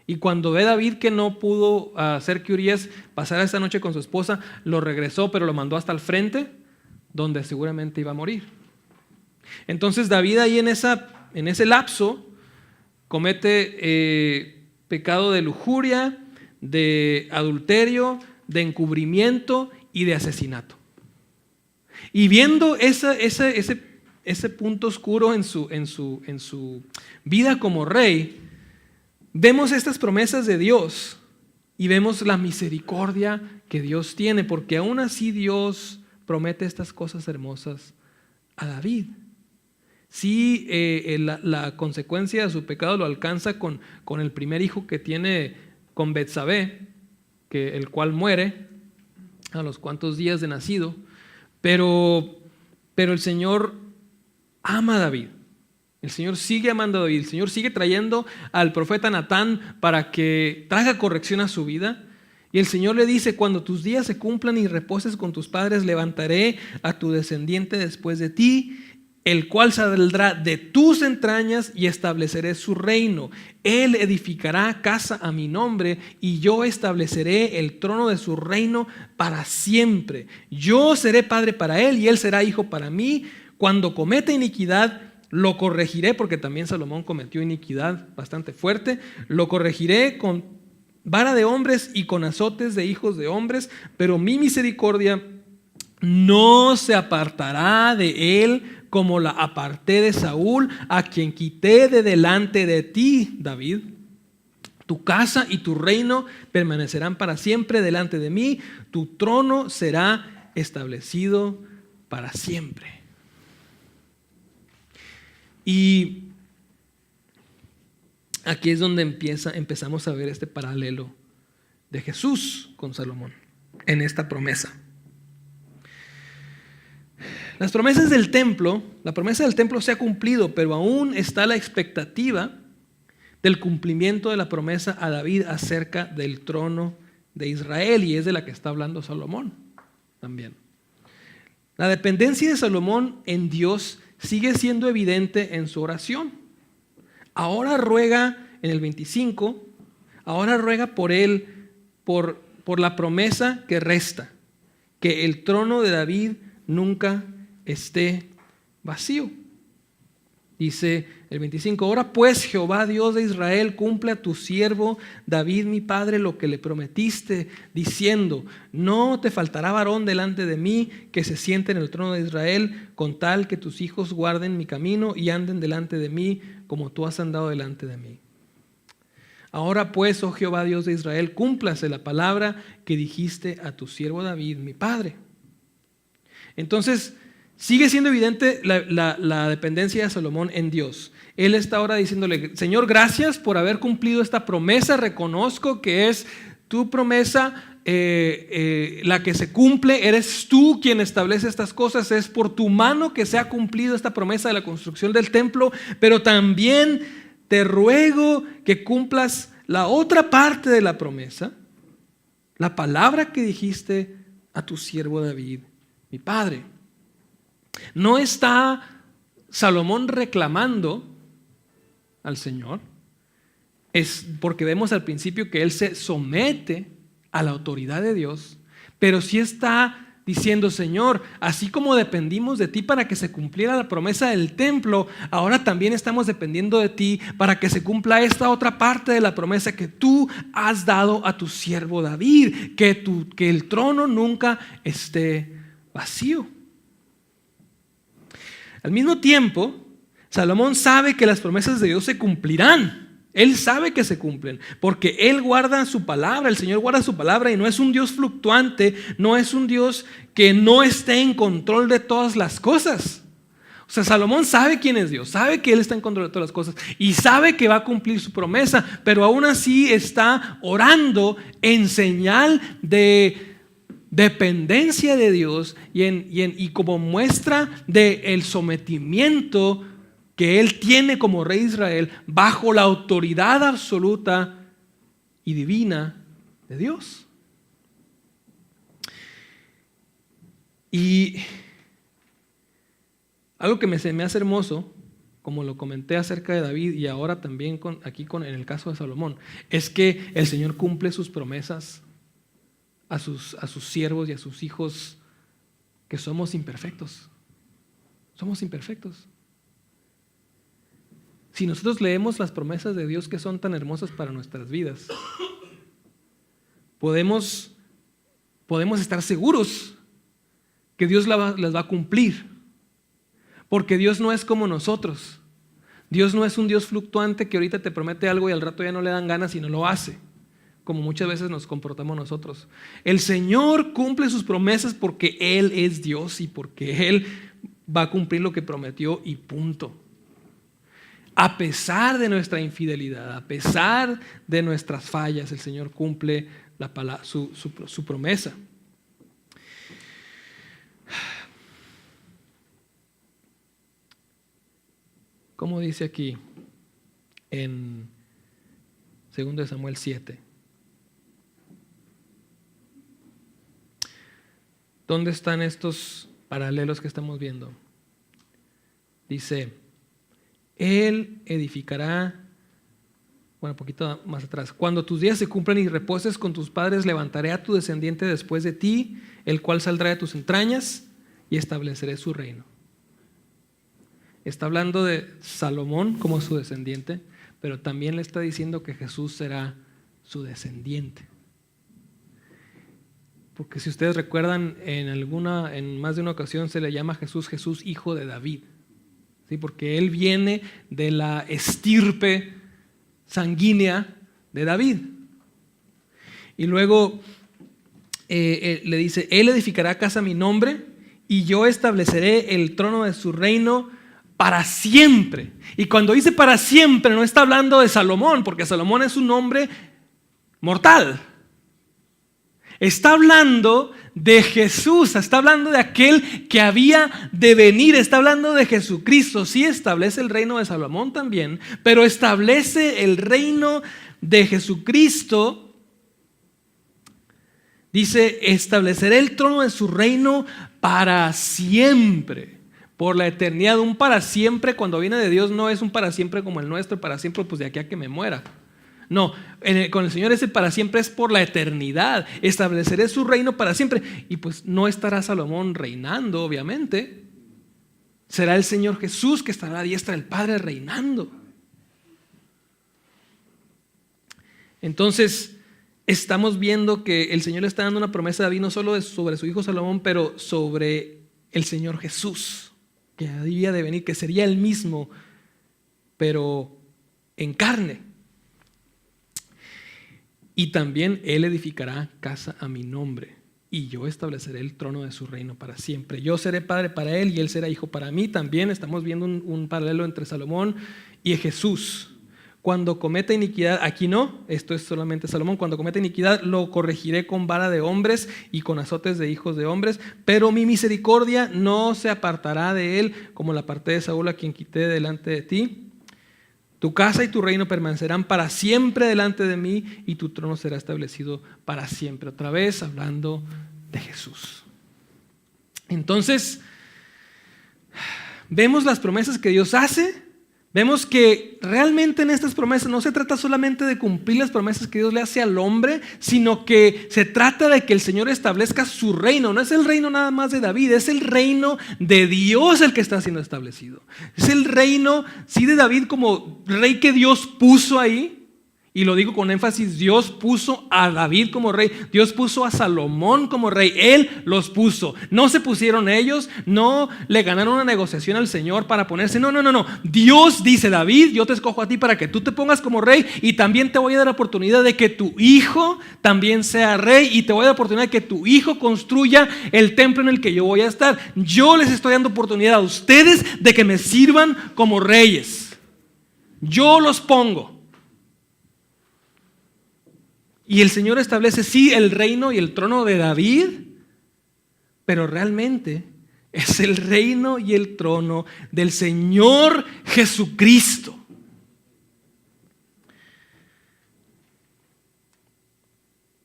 y cuando ve David que no pudo hacer que Urías pasara esa noche con su esposa, lo regresó, pero lo mandó hasta el frente, donde seguramente iba a morir. Entonces David ahí en ese lapso comete pecado de lujuria, de adulterio, de encubrimiento y de asesinato. Y viendo ese punto oscuro en su vida como rey, vemos estas promesas de Dios y vemos la misericordia que Dios tiene, porque aún así Dios promete estas cosas hermosas a David. Sí, la consecuencia de su pecado lo alcanza con el primer hijo que tiene con Betsabé, el cual muere a los cuantos días de nacido, pero el Señor ama a David. El Señor sigue amando a David. El Señor sigue trayendo al profeta Natán para que traiga corrección a su vida. Y el Señor le dice: cuando tus días se cumplan y reposes con tus padres, levantaré a tu descendiente después de ti, el cual saldrá de tus entrañas y estableceré su reino. Él edificará casa a mi nombre y yo estableceré el trono de su reino para siempre. Yo seré padre para él y él será hijo para mí. Cuando cometa iniquidad, lo corregiré, porque también Salomón cometió iniquidad bastante fuerte. Lo corregiré con vara de hombres y con azotes de hijos de hombres, pero mi misericordia no se apartará de él como la aparté de Saúl, a quien quité de delante de ti, David. Tu casa y tu reino permanecerán para siempre delante de mí, tu trono será establecido para siempre. Y aquí es donde empezamos a ver este paralelo de Jesús con Salomón en esta promesa. Las promesas del templo, la promesa del templo se ha cumplido, pero aún está la expectativa del cumplimiento de la promesa a David acerca del trono de Israel, y es de la que está hablando Salomón también. La dependencia de Salomón en Dios sigue siendo evidente en su oración. Ahora ruega en el 25, ahora ruega por él, por la promesa que resta, que el trono de David nunca esté vacío. Dice el 25: ahora pues, Jehová Dios de Israel, cumple a tu siervo David mi padre lo que le prometiste, diciendo: no te faltará varón delante de mí que se siente en el trono de Israel, con tal que tus hijos guarden mi camino y anden delante de mí como tú has andado delante de mí. Ahora pues, oh Jehová Dios de Israel, cúmplase la palabra que dijiste a tu siervo David, mi padre. Entonces, sigue siendo evidente la dependencia de Salomón en Dios. Él está ahora diciéndole: Señor, gracias por haber cumplido esta promesa. Reconozco que es tu promesa la que se cumple. Eres tú quien establece estas cosas. Es por tu mano que se ha cumplido esta promesa de la construcción del templo. Pero también te ruego que cumplas la otra parte de la promesa, la palabra que dijiste a tu siervo David, mi padre. No está Salomón reclamando al Señor, es porque vemos al principio que él se somete a la autoridad de Dios, pero sí está diciendo: Señor, así como dependimos de ti para que se cumpliera la promesa del templo, ahora también estamos dependiendo de ti para que se cumpla esta otra parte de la promesa que tú has dado a tu siervo David, que el trono nunca esté vacío. Al mismo tiempo, Salomón sabe que las promesas de Dios se cumplirán. Él sabe que se cumplen, porque Él guarda su palabra, el Señor guarda su palabra, y no es un Dios fluctuante, no es un Dios que no esté en control de todas las cosas. O sea, Salomón sabe quién es Dios, sabe que Él está en control de todas las cosas y sabe que va a cumplir su promesa, pero aún así está orando en señal de dependencia de Dios y como muestra del sometimiento que él tiene como rey de Israel bajo la autoridad absoluta y divina de Dios. Y algo que se me hace hermoso, como lo comenté acerca de David y ahora también en el caso de Salomón, es que el Señor cumple sus promesas a sus siervos y a sus hijos, que somos imperfectos. Somos imperfectos. Si nosotros leemos las promesas de Dios que son tan hermosas para nuestras vidas, podemos estar seguros que Dios las va a cumplir, porque Dios no es como nosotros. Dios no es un Dios fluctuante que ahorita te promete algo y al rato ya no le dan ganas y no lo hace, como muchas veces nos comportamos nosotros. El Señor cumple sus promesas porque Él es Dios y porque Él va a cumplir lo que prometió y punto. A pesar de nuestra infidelidad, a pesar de nuestras fallas, el Señor cumple su promesa. ¿Cómo dice aquí en 2 Samuel 7? ¿Dónde están estos paralelos que estamos viendo? Dice: Él edificará, un poquito más atrás: cuando tus días se cumplan y reposes con tus padres, levantaré a tu descendiente después de ti, el cual saldrá de tus entrañas, y estableceré su reino. Está hablando de Salomón como su descendiente, pero también le está diciendo que Jesús será su descendiente. Porque si ustedes recuerdan, en más de una ocasión se le llama a Jesús hijo de David. ¿Sí? Porque él viene de la estirpe sanguínea de David. Y luego le dice: Él edificará casa a mi nombre y yo estableceré el trono de su reino para siempre. Y cuando dice para siempre, no está hablando de Salomón, porque Salomón es un hombre mortal. Está hablando de Jesús, está hablando de aquel que había de venir, está hablando de Jesucristo. Sí establece el reino de Salomón también, pero establece el reino de Jesucristo. Dice: estableceré el trono de su reino para siempre, por la eternidad. Un para siempre cuando viene de Dios no es un para siempre como el nuestro, para siempre pues de aquí a que me muera. No, con el Señor ese para siempre es por la eternidad. Estableceré su reino para siempre. Y pues no estará Salomón reinando, obviamente. Será el Señor Jesús que estará a la diestra del Padre reinando. Entonces estamos viendo que el Señor le está dando una promesa a David, no solo sobre su hijo Salomón, pero sobre el Señor Jesús, que había de venir, que sería el mismo pero en carne. Y también Él edificará casa a mi nombre, y yo estableceré el trono de su reino para siempre. Yo seré padre para Él y Él será hijo para mí. También estamos viendo un paralelo entre Salomón y Jesús. Cuando cometa iniquidad, aquí no, esto es solamente Salomón, cuando cometa iniquidad lo corregiré con vara de hombres y con azotes de hijos de hombres, pero mi misericordia no se apartará de él, como la aparté de Saúl, a quien quité delante de ti. Tu casa y tu reino permanecerán para siempre delante de mí, y tu trono será establecido para siempre. Otra vez hablando de Jesús. Entonces, vemos las promesas que Dios hace. Vemos que realmente en estas promesas no se trata solamente de cumplir las promesas que Dios le hace al hombre, sino que se trata de que el Señor establezca su reino. No es el reino nada más de David, es el reino de Dios el que está siendo establecido. Es el reino, sí, de David como rey que Dios puso ahí. Y lo digo con énfasis, Dios puso a David como rey, Dios puso a Salomón como rey, Él los puso. No se pusieron ellos, no le ganaron una negociación al Señor para ponerse, no. Dios dice, David, yo te escojo a ti para que tú te pongas como rey, y también te voy a dar la oportunidad de que tu hijo también sea rey, y te voy a dar la oportunidad de que tu hijo construya el templo en el que yo voy a estar. Yo les estoy dando oportunidad a ustedes de que me sirvan como reyes. Yo los pongo. Y el Señor establece, sí, el reino y el trono de David, pero realmente es el reino y el trono del Señor Jesucristo.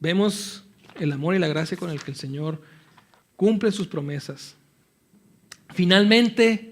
Vemos el amor y la gracia con el que el Señor cumple sus promesas. Finalmente,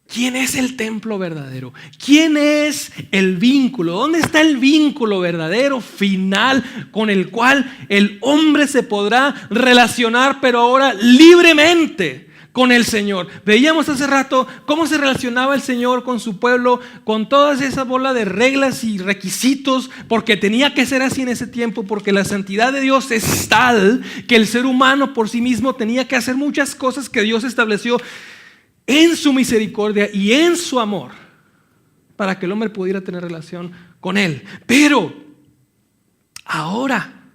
¿quién es el templo verdadero? ¿Quién es el vínculo? ¿Dónde está el vínculo verdadero final con el cual el hombre se podrá relacionar, pero ahora libremente con el Señor? Veíamos hace rato cómo se relacionaba el Señor con su pueblo, con todas esa bola de reglas y requisitos, porque tenía que ser así en ese tiempo, porque la santidad de Dios es tal que el ser humano por sí mismo tenía que hacer muchas cosas que Dios estableció en su misericordia y en su amor, para que el hombre pudiera tener relación con Él. Pero ahora,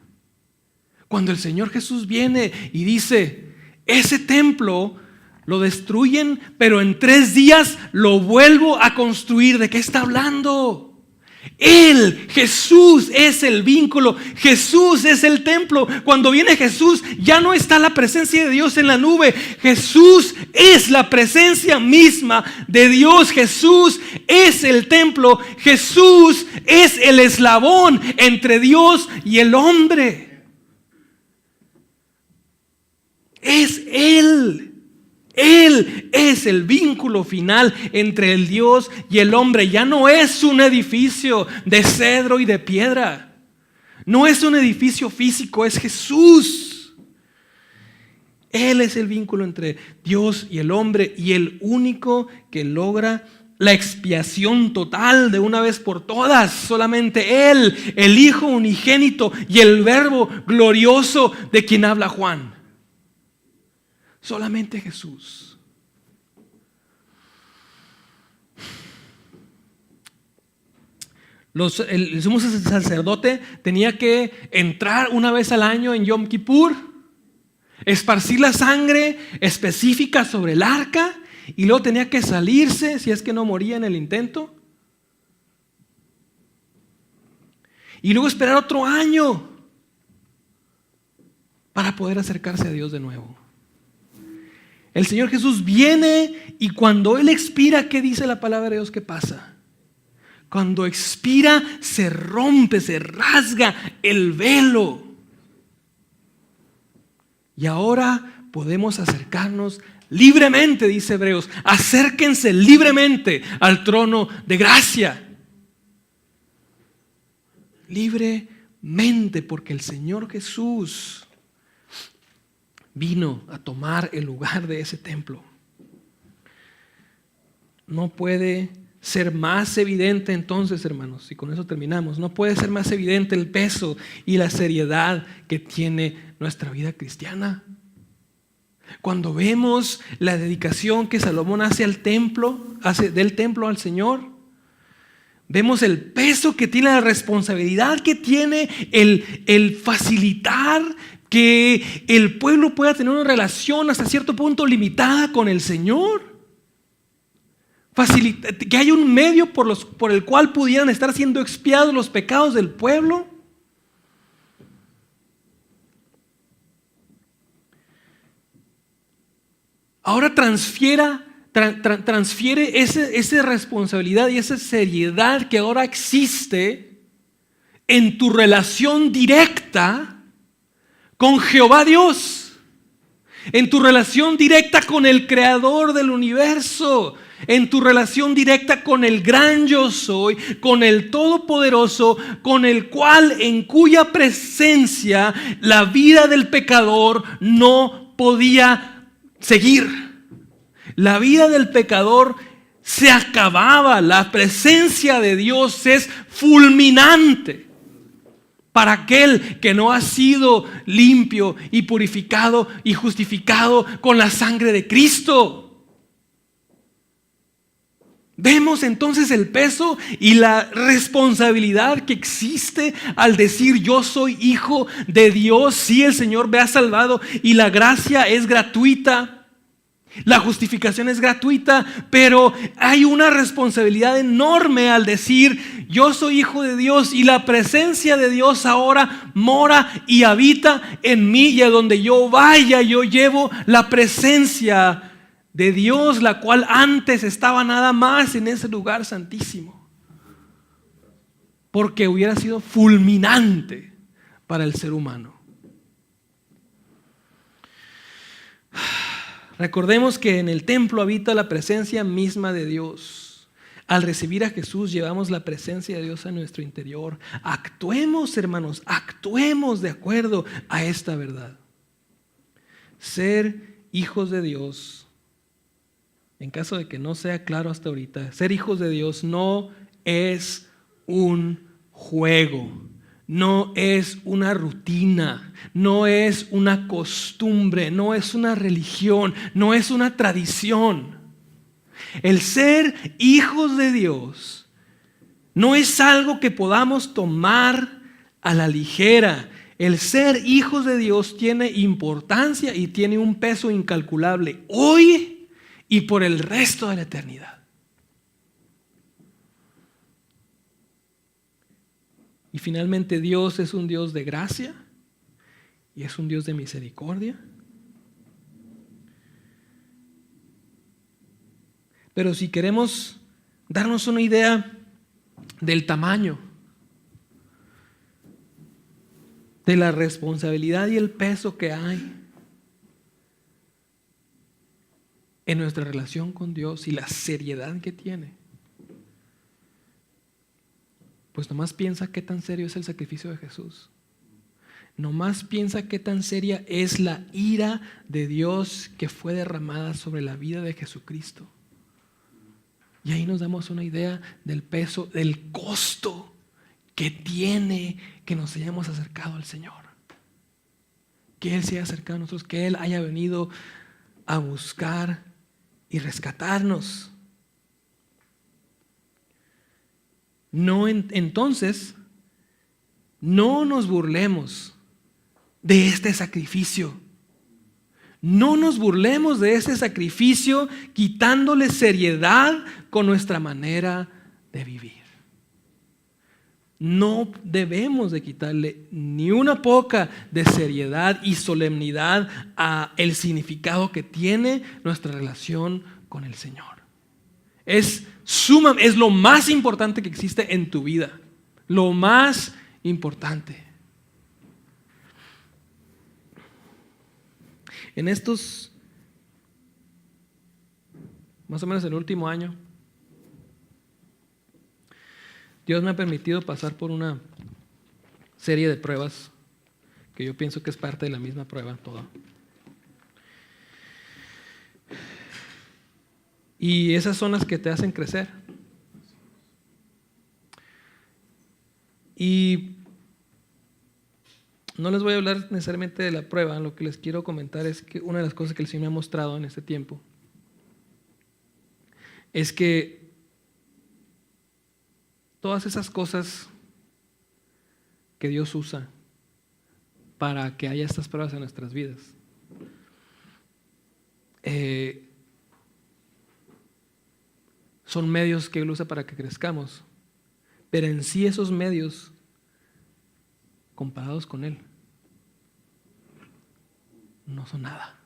cuando el Señor Jesús viene y dice, ese templo lo destruyen, pero en 3 días lo vuelvo a construir, ¿de qué está hablando? Él, Jesús, es el vínculo. Jesús es el templo. Cuando viene Jesús, ya no está la presencia de Dios en la nube. Jesús es la presencia misma de Dios. Jesús es el templo. Jesús es el eslabón entre Dios y el hombre. Es Él. Él es el vínculo final entre el Dios y el hombre. Ya no es un edificio de cedro y de piedra. No es un edificio físico, es Jesús. Él es el vínculo entre Dios y el hombre, y el único que logra la expiación total de una vez por todas. Solamente Él, el Hijo unigénito y el Verbo glorioso de quien habla Juan. Solamente Jesús. El sumo sacerdote tenía que entrar una vez al año en Yom Kippur, esparcir la sangre específica sobre el arca, y luego tenía que salirse si es que no moría en el intento, y luego esperar otro año para poder acercarse a Dios de nuevo. El Señor Jesús viene, y cuando Él expira, ¿qué dice la palabra de Dios que pasa? Cuando expira, se rompe, se rasga el velo. Y ahora podemos acercarnos libremente, dice Hebreos. Acérquense libremente al trono de gracia. Libremente, porque el Señor Jesús vino a tomar el lugar de ese templo. No puede ser más evidente entonces, hermanos, y con eso terminamos, no puede ser más evidente el peso y la seriedad que tiene nuestra vida cristiana. Cuando vemos la dedicación que Salomón hace al templo, hace del templo al Señor, Vemos el peso que tiene, la responsabilidad que tiene el facilitar que el pueblo pueda tener una relación hasta cierto punto limitada con el Señor. Que haya un medio por el cual pudieran estar siendo expiados los pecados del pueblo. Ahora transfiere esa responsabilidad y esa seriedad que ahora existe en tu relación directa con Jehová Dios, en tu relación directa con el Creador del universo, en tu relación directa con el gran yo soy, con el Todopoderoso, con el cual, en cuya presencia la vida del pecador no podía seguir. La vida del pecador se acababa. La presencia de Dios es fulminante para aquel que no ha sido limpio y purificado y justificado con la sangre de Cristo. Vemos entonces el peso y la responsabilidad que existe al decir yo soy hijo de Dios. Sí, el Señor me ha salvado y la gracia es gratuita. La justificación es gratuita, pero hay una responsabilidad enorme al decir yo soy hijo de Dios y la presencia de Dios ahora mora y habita en mí, y a donde yo vaya yo llevo la presencia de Dios, la cual antes estaba nada más en ese lugar santísimo, porque hubiera sido fulminante para el ser humano. Recordemos que en el templo habita la presencia misma de Dios. Al recibir a Jesús llevamos la presencia de Dios a nuestro interior. Actuemos, hermanos, actuemos de acuerdo a esta verdad. Ser hijos de Dios, en caso de que no sea claro hasta ahorita, ser hijos de Dios no es un juego. No es una rutina, no es una costumbre, no es una religión, no es una tradición. El ser hijos de Dios no es algo que podamos tomar a la ligera. El ser hijos de Dios tiene importancia y tiene un peso incalculable hoy y por el resto de la eternidad. Y finalmente Dios es un Dios de gracia y es un Dios de misericordia. Pero si queremos darnos una idea del tamaño, de la responsabilidad y el peso que hay en nuestra relación con Dios y la seriedad que tiene, pues nomás piensa qué tan serio es el sacrificio de Jesús. Nomás piensa qué tan seria es la ira de Dios que fue derramada sobre la vida de Jesucristo. Y ahí nos damos una idea del peso, del costo que tiene que nos hayamos acercado al Señor. Que Él se haya acercado a nosotros, que Él haya venido a buscar y rescatarnos. Entonces, no nos burlemos de este sacrificio. No nos burlemos de este sacrificio quitándole seriedad con nuestra manera de vivir. No debemos de quitarle ni una poca de seriedad y solemnidad a el significado que tiene nuestra relación con el Señor. Es lo más importante que existe en tu vida. Lo más importante. En estos, más o menos el último año, Dios me ha permitido pasar por una serie de pruebas que yo pienso que es parte de la misma prueba toda. Y esas son las que te hacen crecer. Y no les voy a hablar necesariamente de la prueba. Lo que les quiero comentar es que una de las cosas que el Señor me ha mostrado en este tiempo es que todas esas cosas que Dios usa para que haya estas pruebas en nuestras vidas, son medios que Él usa para que crezcamos, pero en sí esos medios, comparados con Él, no son nada.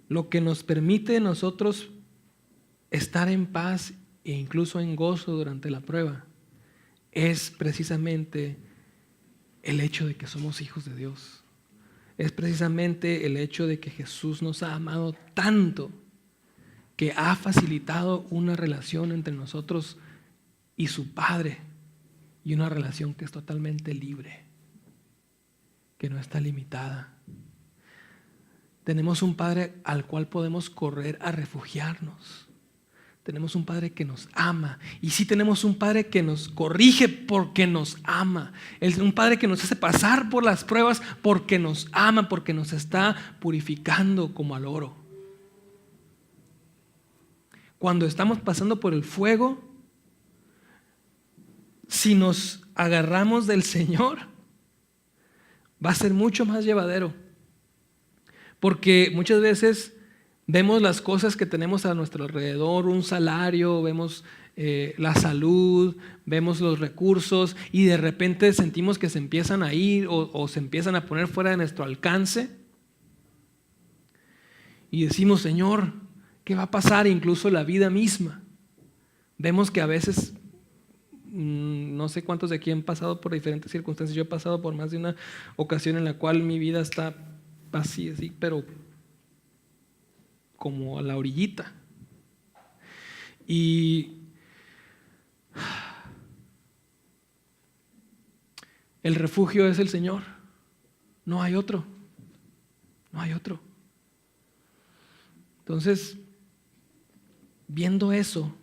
Lo que nos permite nosotros estar en paz e incluso en gozo durante la prueba es precisamente el hecho de que somos hijos de Dios. Es precisamente el hecho de que Jesús nos ha amado tanto que ha facilitado una relación entre nosotros y su Padre, y una relación que es totalmente libre, que no está limitada. Tenemos un Padre al cual podemos correr a refugiarnos. Tenemos un Padre que nos ama. Y sí, tenemos un Padre que nos corrige porque nos ama. Es un Padre que nos hace pasar por las pruebas porque nos ama, porque nos está purificando como al oro. Cuando estamos pasando por el fuego, si nos agarramos del Señor, va a ser mucho más llevadero. Porque muchas veces vemos las cosas que tenemos a nuestro alrededor, un salario, vemos la salud, vemos los recursos, y de repente sentimos que se empiezan a ir o se empiezan a poner fuera de nuestro alcance. Y decimos, Señor, ¿qué va a pasar? Incluso la vida misma. Vemos que a veces, no sé cuántos de aquí han pasado por diferentes circunstancias. Yo he pasado por más de una ocasión en la cual mi vida está así, pero como a la orillita. Y el refugio es el Señor. No hay otro. No hay otro. Entonces, viendo eso,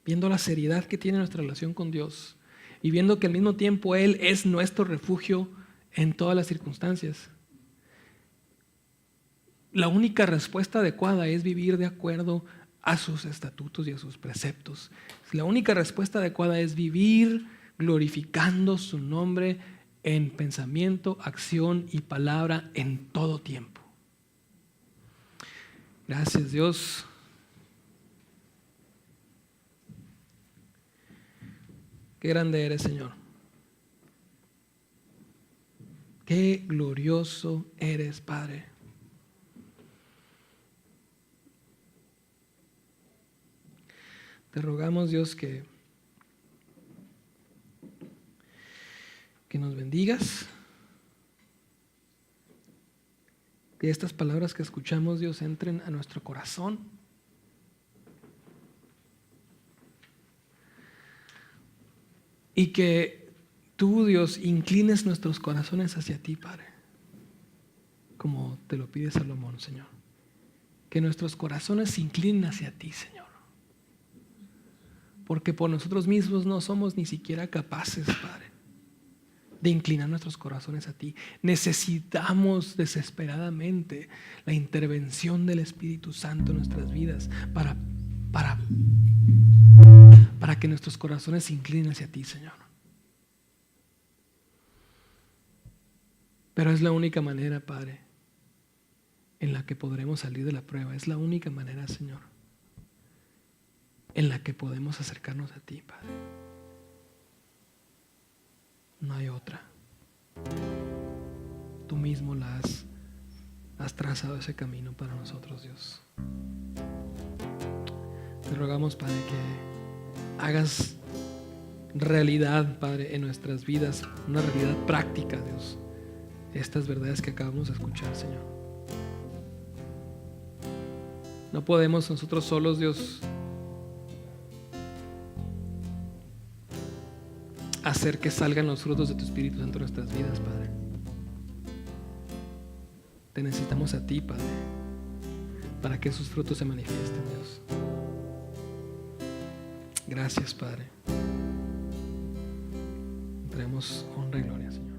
viendo la seriedad que tiene nuestra relación con Dios y viendo que al mismo tiempo Él es nuestro refugio en todas las circunstancias, la única respuesta adecuada es vivir de acuerdo a sus estatutos y a sus preceptos. La única respuesta adecuada es vivir glorificando su nombre en pensamiento, acción y palabra en todo tiempo. Gracias, Dios. Qué grande eres, Señor. Qué glorioso eres, Padre. Te rogamos, Dios, que nos bendigas. Que estas palabras que escuchamos, Dios, entren a nuestro corazón. Y que tú, Dios, inclines nuestros corazones hacia ti, Padre, como te lo pide Salomón, Señor. Que nuestros corazones se inclinen hacia ti, Señor. Porque por nosotros mismos no somos ni siquiera capaces, Padre, de inclinar nuestros corazones a ti. Necesitamos desesperadamente la intervención del Espíritu Santo en nuestras vidas para que nuestros corazones se inclinen hacia ti, Señor. Pero es la única manera, Padre, en la que podremos salir de la prueba. Es la única manera, Señor, en la que podemos acercarnos a ti, Padre. No hay otra. Tú mismo has trazado ese camino para nosotros, Dios. Te rogamos, Padre, que hagas realidad, Padre, en nuestras vidas, una realidad práctica, Dios, estas verdades que acabamos de escuchar, Señor. No podemos nosotros solos, Dios, hacer que salgan los frutos de tu Espíritu Santo en nuestras vidas, Padre. Te necesitamos a ti, Padre, para que esos frutos se manifiesten, Dios. Gracias, Padre. Traemos honra y gloria, Señor.